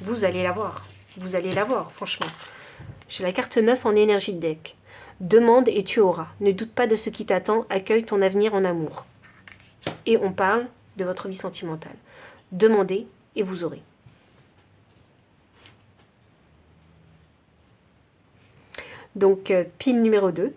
Vous allez l'avoir. Vous allez l'avoir, franchement. J'ai la carte 9 en énergie de deck. Demande et tu auras. Ne doute pas de ce qui t'attend. Accueille ton avenir en amour. Et on parle de votre vie sentimentale. Demandez et vous aurez. Donc, pile numéro 2.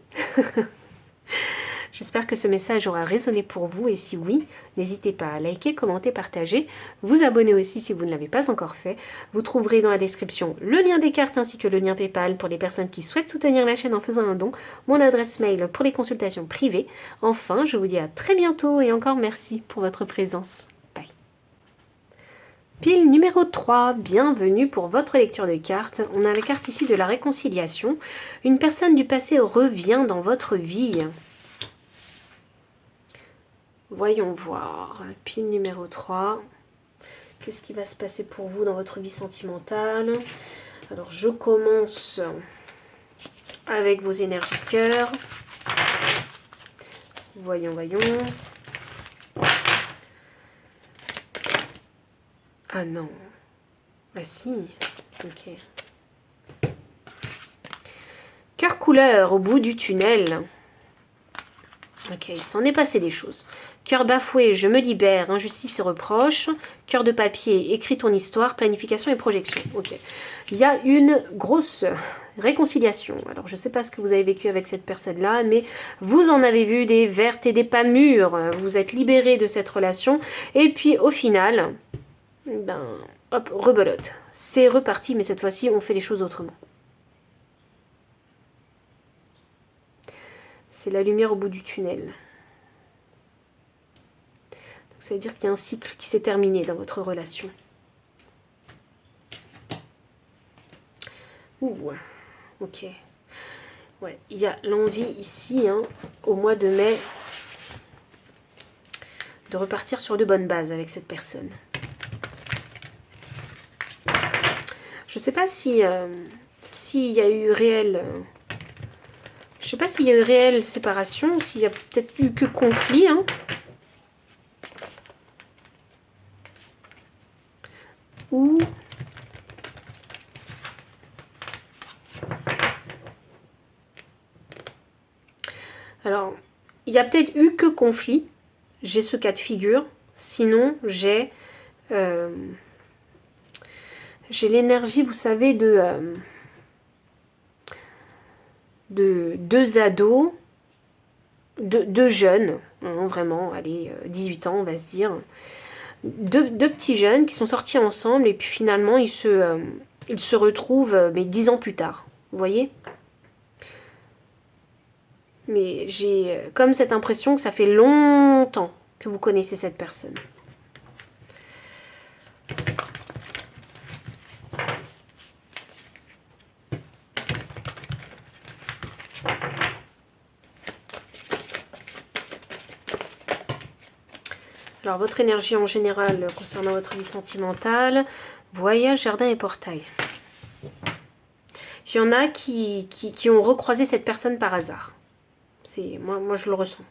J'espère que ce message aura résonné pour vous et si oui, n'hésitez pas à liker, commenter, partager, vous abonner aussi si vous ne l'avez pas encore fait. Vous trouverez dans la description le lien des cartes ainsi que le lien PayPal pour les personnes qui souhaitent soutenir la chaîne en faisant un don, mon adresse mail pour les consultations privées. Enfin, je vous dis à très bientôt et encore merci pour votre présence. Bye. Pile numéro 3, bienvenue pour votre lecture de cartes. On a la carte ici de la réconciliation. Une personne du passé revient dans votre vie. Voyons voir. Pile numéro 3. Qu'est-ce qui va se passer pour vous dans votre vie sentimentale? Alors, je commence avec vos énergies de cœur. Voyons, voyons. Ah non. Ah si. Ok. Cœur couleur au bout du tunnel. Ok, il s'en est passé des choses. Cœur bafoué, je me libère, injustice et reproche. Cœur de papier, écris ton histoire, planification et projection. Ok. Il y a une grosse réconciliation. Alors, je ne sais pas ce que vous avez vécu avec cette personne-là, mais vous en avez vu des vertes et des pas mûres. Vous êtes libéré de cette relation. Et puis, au final, ben, hop, rebelote. C'est reparti, mais cette fois-ci, on fait les choses autrement. C'est la lumière au bout du tunnel. Donc, ça veut dire qu'il y a un cycle qui s'est terminé dans votre relation. Ouh, ok. Ouais, il y a l'envie ici, hein, au mois de mai, de repartir sur de bonnes bases avec cette personne. Je ne sais pas si s'il y a eu réel... je sais pas s'il y a eu réelle séparation, s'il y a peut-être eu que conflit, hein. Ou... alors, il y a peut-être eu que conflit. J'ai ce cas de figure. Sinon, j'ai l'énergie, vous savez, de deux ados, deux jeunes, hein, vraiment, allez, 18 ans, on va se dire. Deux petits jeunes qui sont sortis ensemble et puis finalement, ils se retrouvent, mais 10 ans plus tard. Vous voyez ? Mais j'ai comme cette impression que ça fait longtemps que vous connaissez cette personne. Alors, votre énergie en général concernant votre vie sentimentale, voyage, jardin et portail. Il y en a qui ont recroisé cette personne par hasard. Moi, je le ressens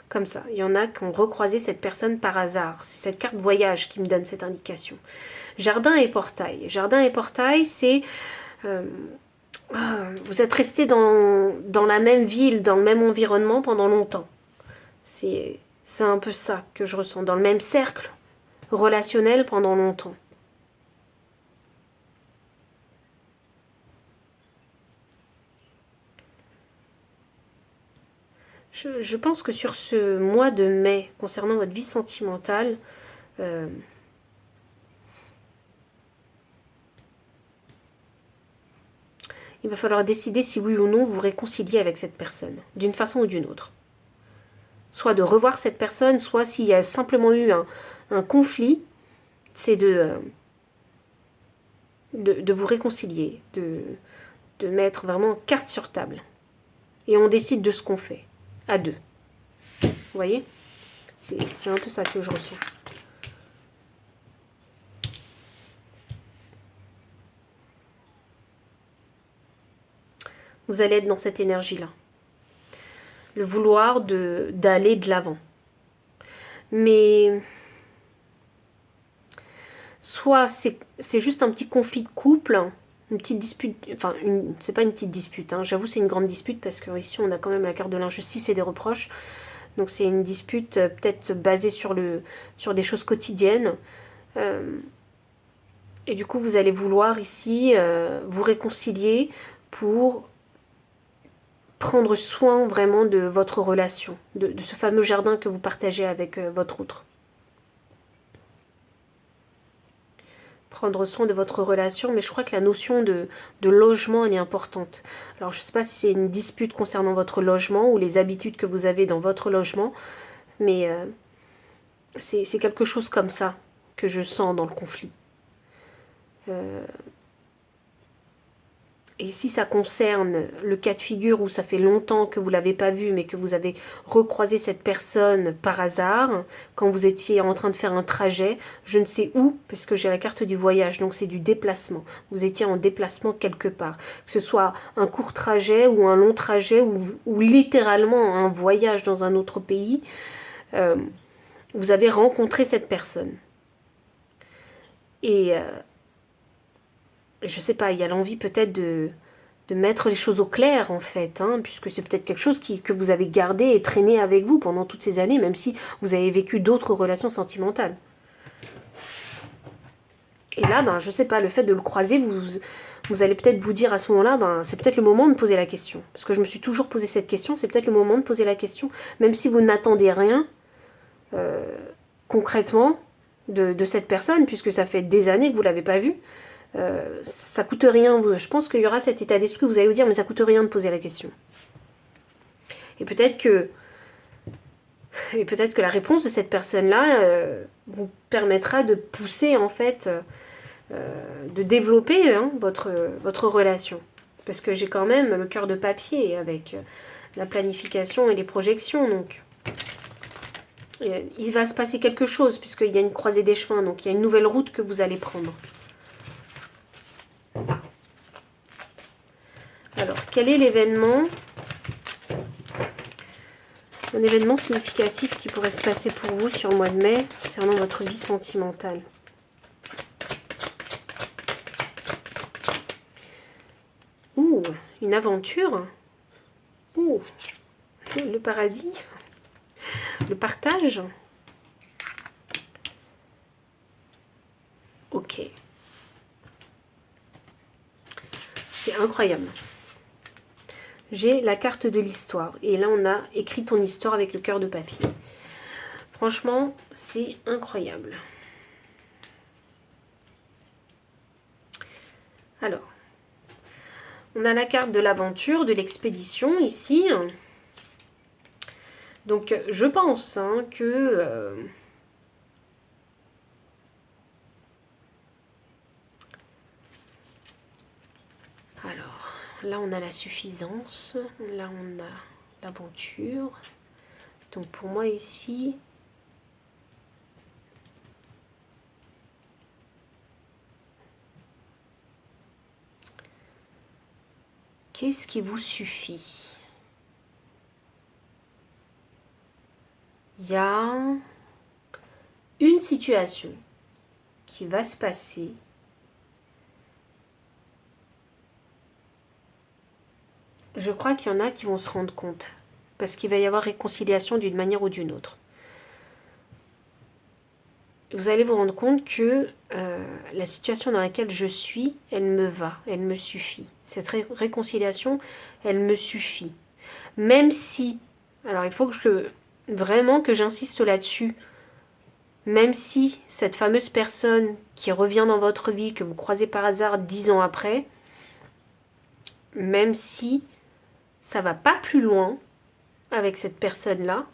comme ça. Il y en a qui ont recroisé cette personne par hasard. C'est cette carte voyage qui me donne cette indication. Jardin et portail. Jardin et portail, c'est... vous êtes resté dans la même ville, dans le même environnement pendant longtemps. C'est un peu ça que je ressens. Dans le même cercle relationnel pendant longtemps. Je pense que sur ce mois de mai, concernant votre vie sentimentale, il va falloir décider si oui ou non vous réconciliez avec cette personne, d'une façon ou d'une autre. Soit de revoir cette personne, soit s'il y a simplement eu un conflit, c'est de vous réconcilier, de mettre vraiment carte sur table. Et on décide de ce qu'on fait, à deux. Vous voyez ? C'est un peu ça que je ressens. Vous allez être dans cette énergie-là. Le vouloir d'aller de l'avant. Mais soit c'est juste un petit conflit de couple, une petite dispute, enfin c'est pas une petite dispute, hein, j'avoue c'est une grande dispute parce qu'ici on a quand même la carte de l'injustice et des reproches. Donc c'est une dispute peut-être basée sur des choses quotidiennes. Et du coup vous allez vouloir ici vous réconcilier pour prendre soin vraiment de votre relation, de ce fameux jardin que vous partagez avec votre autre. Prendre soin de votre relation, mais je crois que la notion de logement, elle est importante. Alors, je ne sais pas si c'est une dispute concernant votre logement ou les habitudes que vous avez dans votre logement, mais c'est quelque chose comme ça que je sens dans le conflit. Et si ça concerne le cas de figure où ça fait longtemps que vous ne l'avez pas vu, mais que vous avez recroisé cette personne par hasard, quand vous étiez en train de faire un trajet, je ne sais où, parce que j'ai la carte du voyage, donc c'est du déplacement. Vous étiez en déplacement quelque part. Que ce soit un court trajet ou un long trajet, ou littéralement un voyage dans un autre pays, vous avez rencontré cette personne. Et je sais pas, il y a l'envie peut-être de mettre les choses au clair en fait, hein, puisque c'est peut-être quelque chose que vous avez gardé et traîné avec vous pendant toutes ces années, même si vous avez vécu d'autres relations sentimentales. Et là, ben, je sais pas, le fait de le croiser, vous allez peut-être vous dire à ce moment-là, ben, c'est peut-être le moment de poser la question. Parce que je me suis toujours posé cette question, c'est peut-être le moment de poser la question, même si vous n'attendez rien concrètement de cette personne, puisque ça fait des années que vous ne l'avez pas vue. Ça coûte rien, je pense qu'il y aura cet état d'esprit, vous allez vous dire mais ça coûte rien de poser la question. Et peut-être que la réponse de cette personne-là vous permettra de pousser en fait, de développer votre relation. Parce que j'ai quand même le cœur de papier avec la planification et les projections, donc il va se passer quelque chose puisqu'il y a une croisée des chemins, donc il y a une nouvelle route que vous allez prendre. Alors, quel est l'événement, un événement significatif qui pourrait se passer pour vous sur le mois de mai concernant votre vie sentimentale? Ouh, une aventure. Ouh, le paradis. Le partage. Ok. C'est incroyable. J'ai la carte de l'histoire. Et là, on a écrit ton histoire avec le cœur de papier. Franchement, c'est incroyable. Alors, on a la carte de l'aventure, de l'expédition ici. Donc, je pense que... alors, là, on a la suffisance. Là, on a l'aventure. Donc, pour moi, ici... qu'est-ce qui vous suffit? Il y a une situation qui va se passer. Je crois qu'il y en a qui vont se rendre compte. Parce qu'il va y avoir réconciliation d'une manière ou d'une autre. Vous allez vous rendre compte que la situation dans laquelle je suis, elle me va, elle me suffit. Cette réconciliation, elle me suffit. Même si, alors il faut que vraiment que j'insiste là-dessus, même si cette fameuse personne qui revient dans votre vie, que vous croisez par hasard 10 ans après, même si ça va pas plus loin avec cette personne-là,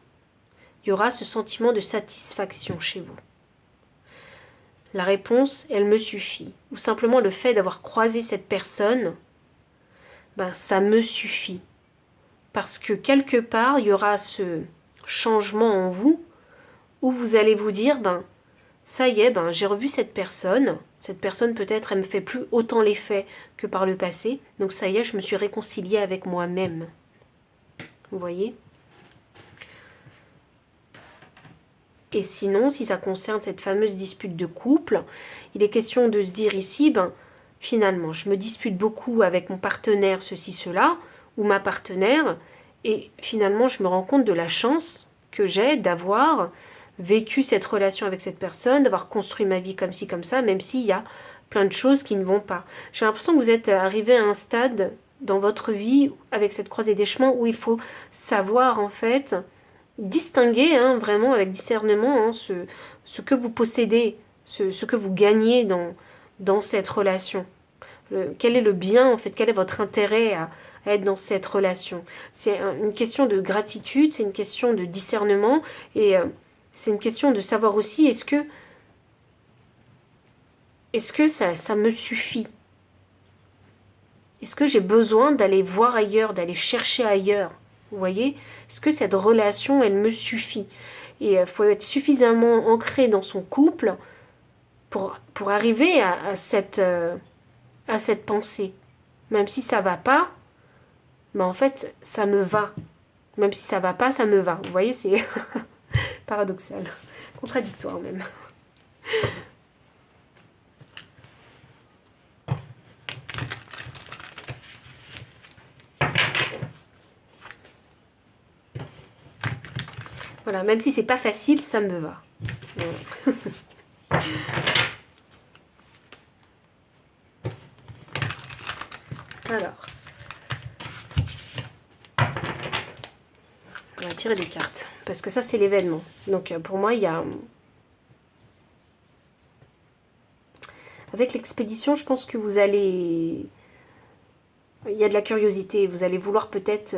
il y aura ce sentiment de satisfaction chez vous. La réponse, elle me suffit. Ou simplement le fait d'avoir croisé cette personne, ben ça me suffit. Parce que quelque part, il y aura ce changement en vous où vous allez vous dire, ben ça y est, ben j'ai revu cette personne peut-être elle me fait plus autant l'effet que par le passé, donc ça y est, je me suis réconciliée avec moi-même. Vous voyez? Et sinon, si ça concerne cette fameuse dispute de couple, il est question de se dire ici, ben finalement, je me dispute beaucoup avec mon partenaire, ceci, cela, ou ma partenaire, et finalement, je me rends compte de la chance que j'ai d'avoir vécu cette relation avec cette personne, d'avoir construit ma vie comme ci, comme ça, même s'il y a plein de choses qui ne vont pas. J'ai l'impression que vous êtes arrivé à un stade dans votre vie avec cette croisée des chemins où il faut savoir en fait distinguer vraiment avec discernement ce que vous possédez, ce que vous gagnez dans cette relation. Quel est le bien en fait, quel est votre intérêt à être dans cette relation. C'est une question de gratitude, c'est une question de discernement et c'est une question de savoir aussi est-ce que ça me suffit? Est-ce que j'ai besoin d'aller voir ailleurs, d'aller chercher ailleurs? Vous voyez? Est-ce que cette relation, elle me suffit? Et il faut être suffisamment ancré dans son couple pour arriver à cette pensée. Même si ça va pas, mais en fait, ça me va. Même si ça va pas, ça me va. Vous voyez, c'est paradoxal. Contradictoire même. Voilà, même si c'est pas facile, ça me va. Voilà. Alors, on va tirer des cartes. Parce que ça, c'est l'événement. Donc, pour moi, il y a... Avec l'expédition, je pense que vous allez... Il y a de la curiosité. Vous allez vouloir peut-être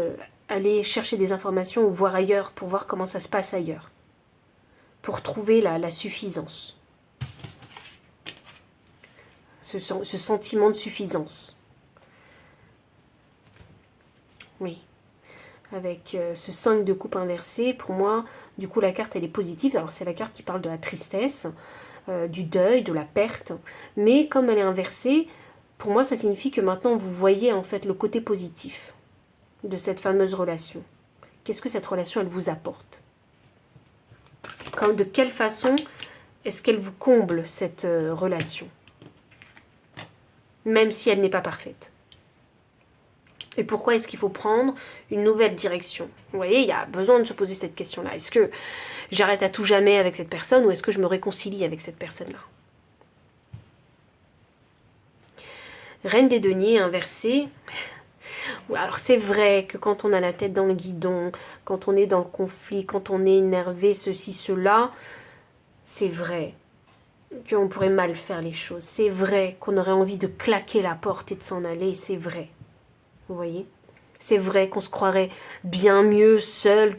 aller chercher des informations ou voir ailleurs pour voir comment ça se passe ailleurs. Pour trouver la suffisance. Ce sentiment de suffisance. Oui. Avec ce 5 de coupe inversé, pour moi, du coup, la carte, elle est positive. Alors, c'est la carte qui parle de la tristesse, du deuil, de la perte. Mais comme elle est inversée, pour moi, ça signifie que maintenant, vous voyez, en fait, le côté positif de cette fameuse relation. Qu'est-ce que cette relation, elle vous apporte? De quelle façon est-ce qu'elle vous comble, cette relation? Même si elle n'est pas parfaite. Et pourquoi est-ce qu'il faut prendre une nouvelle direction? Vous voyez, il y a besoin de se poser cette question-là. Est-ce que j'arrête à tout jamais avec cette personne ou est-ce que je me réconcilie avec cette personne-là? Reine des deniers inversée. Alors c'est vrai que quand on a la tête dans le guidon, quand on est dans le conflit, quand on est énervé, ceci, cela, c'est vrai qu'on pourrait mal faire les choses. C'est vrai qu'on aurait envie de claquer la porte et de s'en aller, c'est vrai. Vous voyez? C'est vrai qu'on se croirait bien mieux seul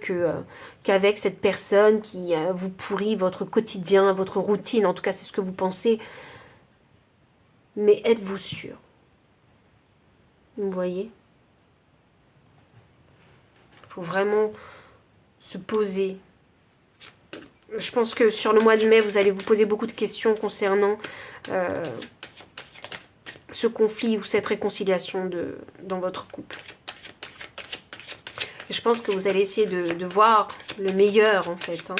qu'avec cette personne qui vous pourrit votre quotidien, votre routine. En tout cas, c'est ce que vous pensez. Mais êtes-vous sûr? Vous voyez? Il faut vraiment se poser. Je pense que sur le mois de mai, vous allez vous poser beaucoup de questions concernant ce conflit ou cette réconciliation dans votre couple. Et je pense que vous allez essayer de voir le meilleur, en fait,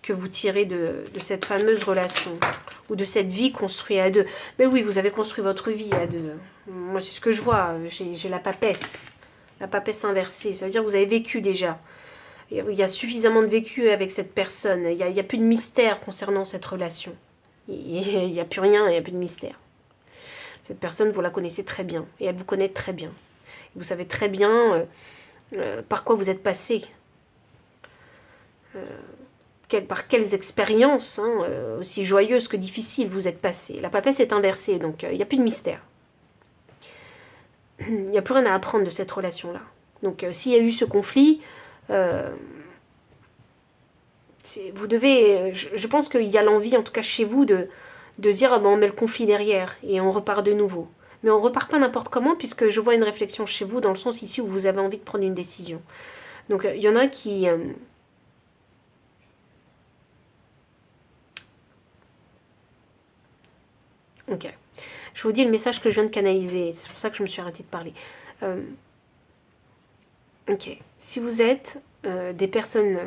que vous tirez de cette fameuse relation ou de cette vie construite à deux. Mais oui, vous avez construit votre vie à deux. Moi, c'est ce que je vois. J'ai la papesse inversée. Ça veut dire que vous avez vécu déjà. Il y a suffisamment de vécu avec cette personne. Il n'y a plus de mystère concernant cette relation. Il n'y a plus rien, il n'y a plus de mystère. Cette personne, vous la connaissez très bien. Et elle vous connaît très bien. Vous savez très bien par quoi vous êtes passé. Par quelles expériences, aussi joyeuses que difficiles, vous êtes passé. La papesse est inversée, donc il n'y a plus de mystère. Il n'y a plus rien à apprendre de cette relation-là. Donc s'il y a eu ce conflit, vous devez... Je pense qu'il y a l'envie, en tout cas chez vous, de dire on met le conflit derrière et on repart de nouveau. Mais on repart pas n'importe comment, puisque je vois une réflexion chez vous, dans le sens ici où vous avez envie de prendre une décision. Donc il y en a qui... Ok. Je vous dis le message que je viens de canaliser. C'est pour ça que je me suis arrêtée de parler. Ok. Si vous êtes des personnes...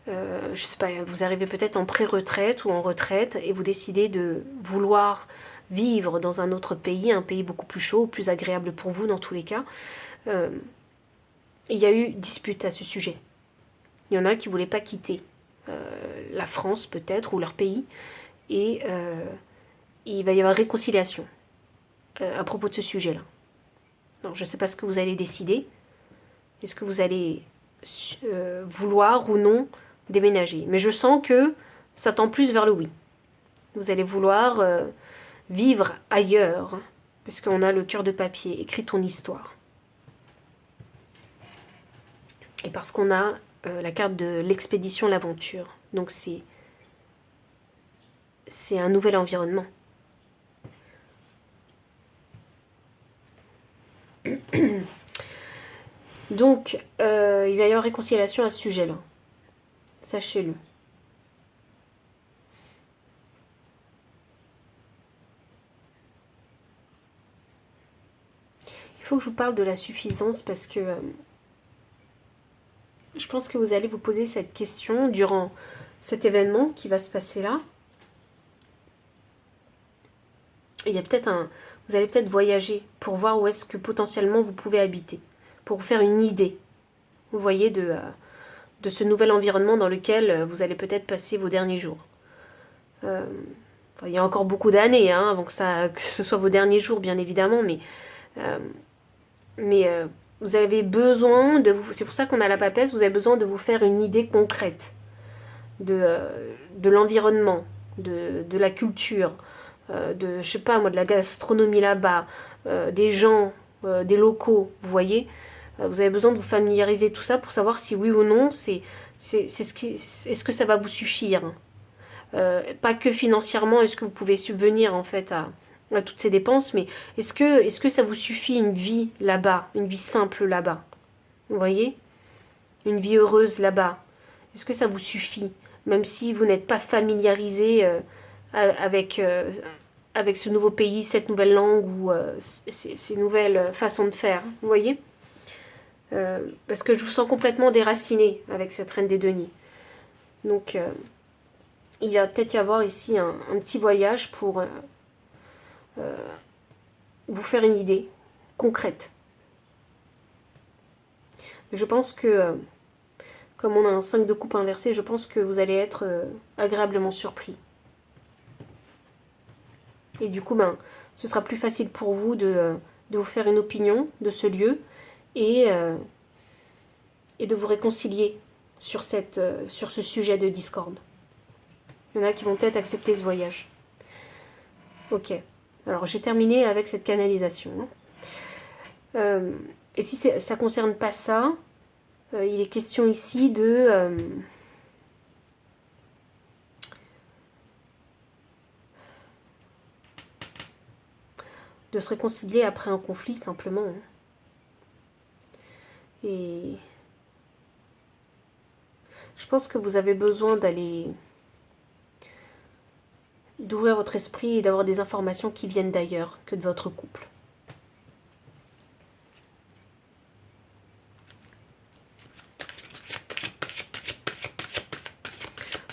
je sais pas, vous arrivez peut-être en pré-retraite ou en retraite et vous décidez de vouloir vivre dans un autre pays, un pays beaucoup plus chaud, plus agréable pour vous dans tous les cas. Il y a eu dispute à ce sujet. Il y en a qui ne voulaient pas quitter la France peut-être ou leur pays et il va y avoir réconciliation à propos de ce sujet-là. Alors, je ne sais pas ce que vous allez décider. Est-ce que vous allez vouloir ou non déménager? Mais je sens que ça tend plus vers le oui. Vous allez vouloir vivre ailleurs, puisqu'on a le cœur de papier, écris ton histoire. Et parce qu'on a la carte de l'expédition, l'aventure. Donc c'est un nouvel environnement. Donc, il va y avoir réconciliation à ce sujet-là. Sachez-le. Il faut que je vous parle de la suffisance parce que je pense que vous allez vous poser cette question durant cet événement qui va se passer là. Il y a peut-être vous allez peut-être voyager pour voir où est-ce que potentiellement vous pouvez habiter, pour vous faire une idée, vous voyez, de ce nouvel environnement dans lequel vous allez peut-être passer vos derniers jours. Il y a encore beaucoup d'années avant que ce soit vos derniers jours, bien évidemment, mais vous avez besoin de vous... C'est pour ça qu'on a la papesse, vous avez besoin de vous faire une idée concrète de l'environnement, de la culture, je sais pas moi, de la gastronomie là-bas, des gens, des locaux, vous voyez. Vous avez besoin de vous familiariser tout ça pour savoir si oui ou non, est-ce que ça va vous suffire. Pas que financièrement, est-ce que vous pouvez subvenir en fait à toutes ces dépenses, mais est-ce que ça vous suffit une vie là-bas, une vie simple là-bas, vous voyez, une vie heureuse là-bas, est-ce que ça vous suffit, même si vous n'êtes pas familiarisé avec ce nouveau pays, cette nouvelle langue ou ces nouvelles façons de faire, vous voyez, parce que je vous sens complètement déraciné avec cette reine des deniers. Donc il va peut-être y avoir ici un petit voyage pour vous faire une idée concrète. Mais je pense que, comme on a un 5 de coupe inversé, je pense que vous allez être agréablement surpris. Et du coup, ce sera plus facile pour vous de vous faire une opinion de ce lieu et de vous réconcilier sur ce sujet de discorde. Il y en a qui vont peut-être accepter ce voyage. Ok. Alors, j'ai terminé avec cette canalisation. Et si ça ne concerne pas ça, il est question ici de se réconcilier après un conflit, simplement. Et je pense que vous avez besoin d'ouvrir votre esprit et d'avoir des informations qui viennent d'ailleurs que de votre couple.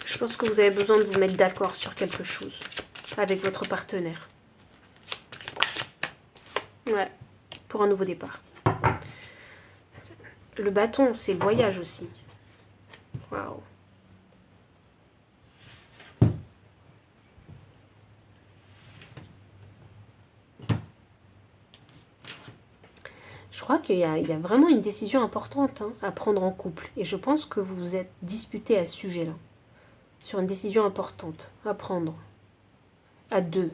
Je pense que vous avez besoin de vous mettre d'accord sur quelque chose avec votre partenaire. Ouais, pour un nouveau départ. Le bâton, c'est le voyage aussi. Waouh. Je crois qu'il y a vraiment une décision importante à prendre en couple. Et je pense que vous vous êtes disputé à ce sujet-là. Sur une décision importante à prendre. À deux.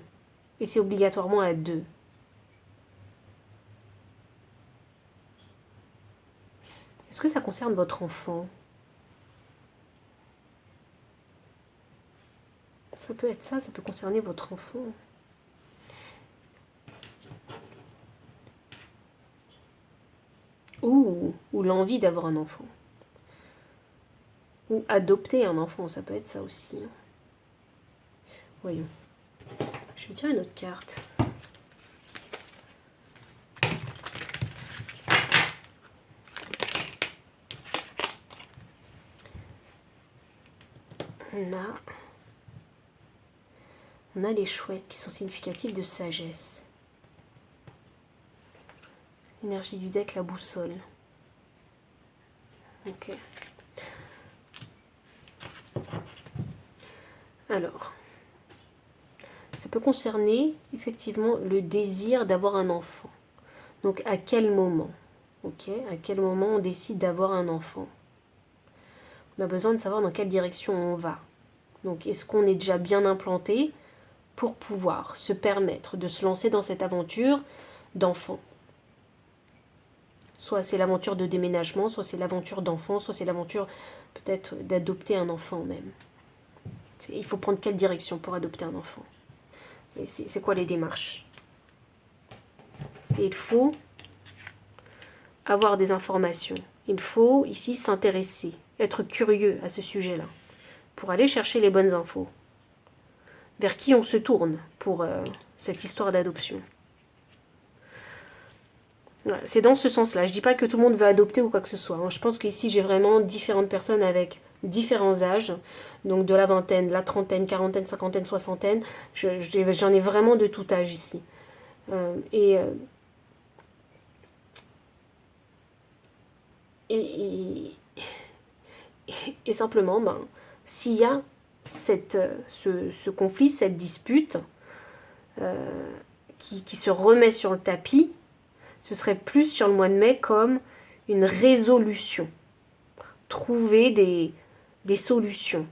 Et c'est obligatoirement à deux. Est-ce que ça concerne votre enfant? Ça peut être ça peut concerner votre enfant. Ou l'envie d'avoir un enfant. Ou adopter un enfant, ça peut être ça aussi. Voyons. Je vais tirer une autre carte. On a les chouettes qui sont significatives de sagesse. Énergie du deck, la boussole. Ok. Alors, ça peut concerner effectivement le désir d'avoir un enfant. Donc à quel moment, ok, à quel moment on décide d'avoir un enfant? On a besoin de savoir dans quelle direction on va. Donc est-ce qu'on est déjà bien implanté pour pouvoir se permettre de se lancer dans cette aventure d'enfant? Soit c'est l'aventure de déménagement, soit c'est l'aventure d'enfant, soit c'est l'aventure peut-être d'adopter un enfant même. Il faut prendre quelle direction pour adopter un enfant? Et c'est quoi les démarches? Et il faut avoir des informations. Il faut ici s'intéresser, être curieux à ce sujet-là, pour aller chercher les bonnes infos. Vers qui on se tourne pour cette histoire d'adoption? Voilà, c'est dans ce sens-là. Je ne dis pas que tout le monde veut adopter ou quoi que ce soit. Je pense qu'ici, j'ai vraiment différentes personnes avec différents âges. Donc de la vingtaine, la trentaine, quarantaine, cinquantaine, soixantaine. J'en ai vraiment de tout âge ici. Et simplement, s'il y a ce conflit, cette dispute qui se remet sur le tapis, ce serait plus sur le mois de mai comme une résolution. Trouver des solutions.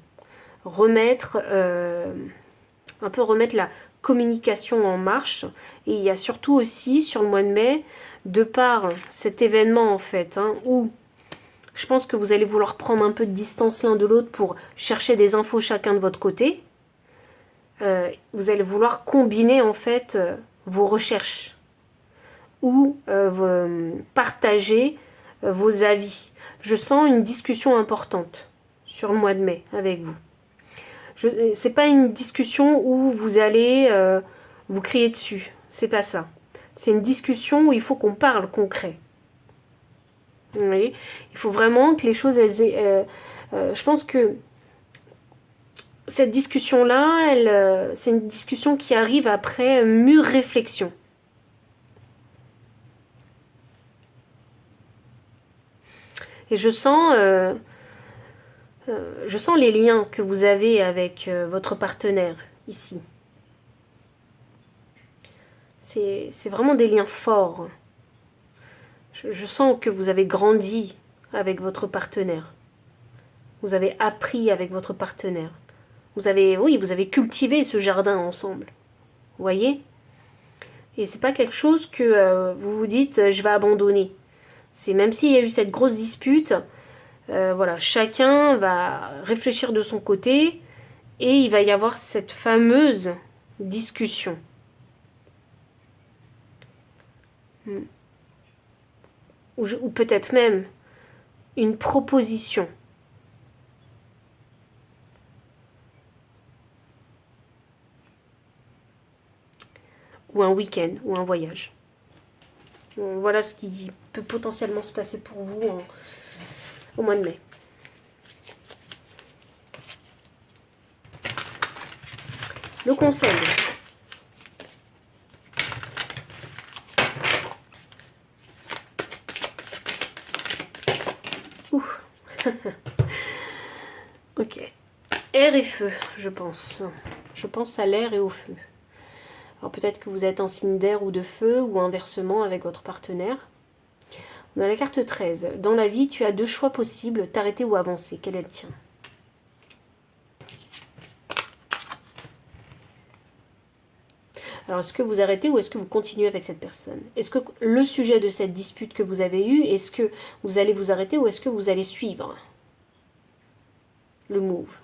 Remettre la communication en marche. Et il y a surtout aussi sur le mois de mai, de par cet événement en fait, où je pense que vous allez vouloir prendre un peu de distance l'un de l'autre pour chercher des infos chacun de votre côté. Vous allez vouloir combiner en fait vos recherches ou partager vos avis. Je sens une discussion importante sur le mois de mai avec vous. C'est pas une discussion où vous allez vous crier dessus. C'est pas ça. C'est une discussion où il faut qu'on parle concret. Vous voyez, il faut vraiment que les choses, je pense que cette discussion-là, c'est une discussion qui arrive après mûre réflexion. Et je sens les liens que vous avez avec votre partenaire ici. C'est vraiment des liens forts. Je sens que vous avez grandi avec votre partenaire. Vous avez appris avec votre partenaire. Vous avez cultivé ce jardin ensemble. Vous voyez? Et c'est pas quelque chose que vous vous dites je vais abandonner. C'est même s'il y a eu cette grosse dispute, voilà, chacun va réfléchir de son côté et il va y avoir cette fameuse discussion. Ou peut-être même une proposition. Ou un week-end, ou un voyage. Voilà ce qui peut potentiellement se passer pour vous au mois de mai. Le conseil. Ouh. Ok. Air et feu, je pense. Je pense à l'air et au feu. Alors peut-être que vous êtes un signe d'air ou de feu, ou inversement avec votre partenaire. On a la carte 13. Dans la vie, tu as deux choix possibles, t'arrêter ou avancer. Quel est le tien? Alors, est-ce que vous arrêtez ou est-ce que vous continuez avec cette personne? Est-ce que le sujet de cette dispute que vous avez eue, est-ce que vous allez vous arrêter ou est-ce que vous allez suivre le move?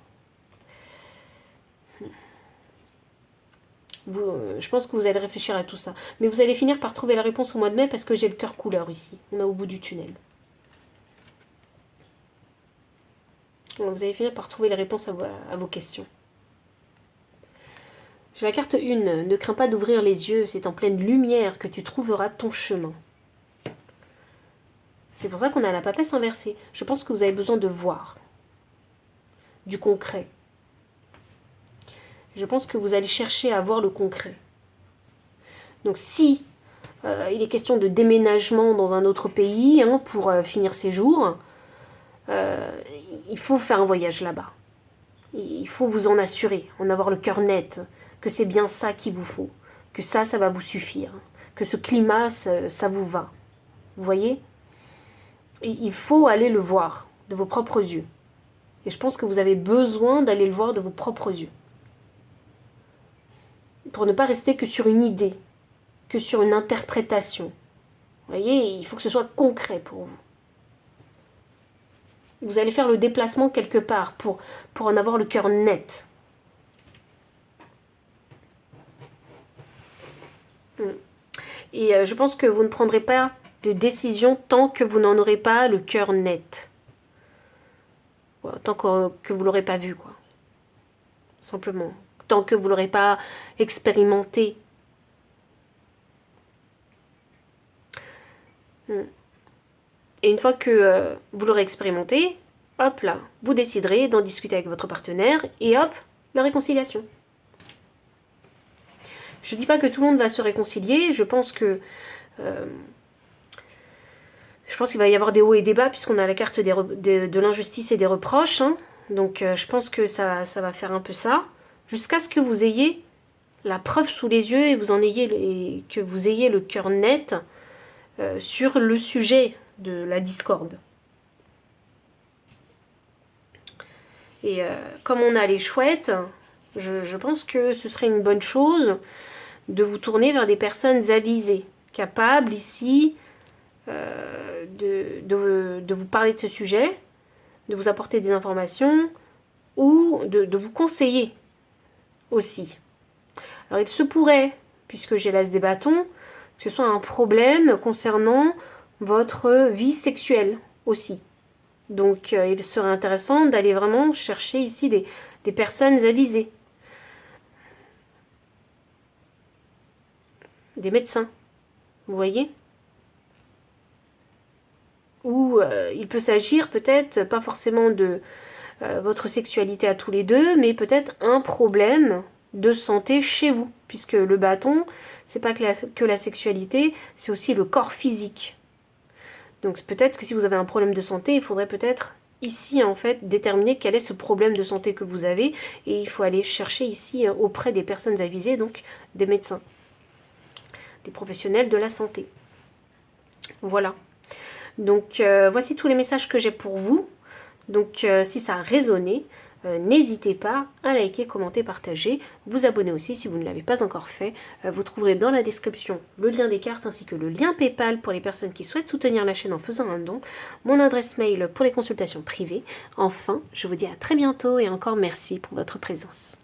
Je pense que vous allez réfléchir à tout ça. Mais vous allez finir par trouver la réponse au mois de mai parce que j'ai le cœur couleur ici. On est au bout du tunnel. Alors, vous allez finir par trouver les réponses à vos questions. J'ai la carte 1. Ne crains pas d'ouvrir les yeux. C'est en pleine lumière que tu trouveras ton chemin. C'est pour ça qu'on a la papesse inversée. Je pense que vous avez besoin de voir. Du concret. Je pense que vous allez chercher à voir le concret. Donc si il est question de déménagement dans un autre pays pour finir ses jours, il faut faire un voyage là-bas. Il faut vous en assurer, en avoir le cœur net, que c'est bien ça qu'il vous faut, que ça va vous suffire, que ce climat, ça vous va. Vous voyez? Et il faut aller le voir de vos propres yeux. Et je pense que vous avez besoin d'aller le voir de vos propres yeux. Pour ne pas rester que sur une idée, que sur une interprétation. Vous voyez, il faut que ce soit concret pour vous. Vous allez faire le déplacement quelque part pour en avoir le cœur net. Et je pense que vous ne prendrez pas de décision tant que vous n'en aurez pas le cœur net. Tant que vous ne l'aurez pas vu, quoi. Simplement. Tant que vous ne l'aurez pas expérimenté. Et une fois que vous l'aurez expérimenté, hop là, vous déciderez d'en discuter avec votre partenaire et hop, la réconciliation. Je ne dis pas que tout le monde va se réconcilier, je pense que qu'il va y avoir des hauts et des bas puisqu'on a la carte de l'injustice et des reproches. Hein. Donc je pense que ça va faire un peu ça. Jusqu'à ce que vous ayez la preuve sous les yeux et que vous ayez le cœur net sur le sujet de la discorde. Et comme on a les chouettes, je pense que ce serait une bonne chose de vous tourner vers des personnes avisées, capables ici de vous parler de ce sujet, de vous apporter des informations ou de vous conseiller aussi. Alors il se pourrait, puisque j'ai l'as des bâtons, que ce soit un problème concernant votre vie sexuelle aussi. Donc il serait intéressant d'aller vraiment chercher ici des personnes avisées. Des médecins, vous voyez? Ou il peut s'agir peut-être, pas forcément de votre sexualité à tous les deux, mais peut-être un problème de santé chez vous. Puisque le bâton, c'est pas que la sexualité, c'est aussi le corps physique. Donc peut-être que si vous avez un problème de santé, il faudrait peut-être ici en fait déterminer quel est ce problème de santé que vous avez. Et il faut aller chercher ici auprès des personnes avisées, donc des médecins, des professionnels de la santé. Voilà. Donc voici tous les messages que j'ai pour vous. Donc si ça a résonné, n'hésitez pas à liker, commenter, partager, vous abonner aussi si vous ne l'avez pas encore fait. Vous trouverez dans la description le lien des cartes ainsi que le lien PayPal pour les personnes qui souhaitent soutenir la chaîne en faisant un don, mon adresse mail pour les consultations privées. Enfin, je vous dis à très bientôt et encore merci pour votre présence.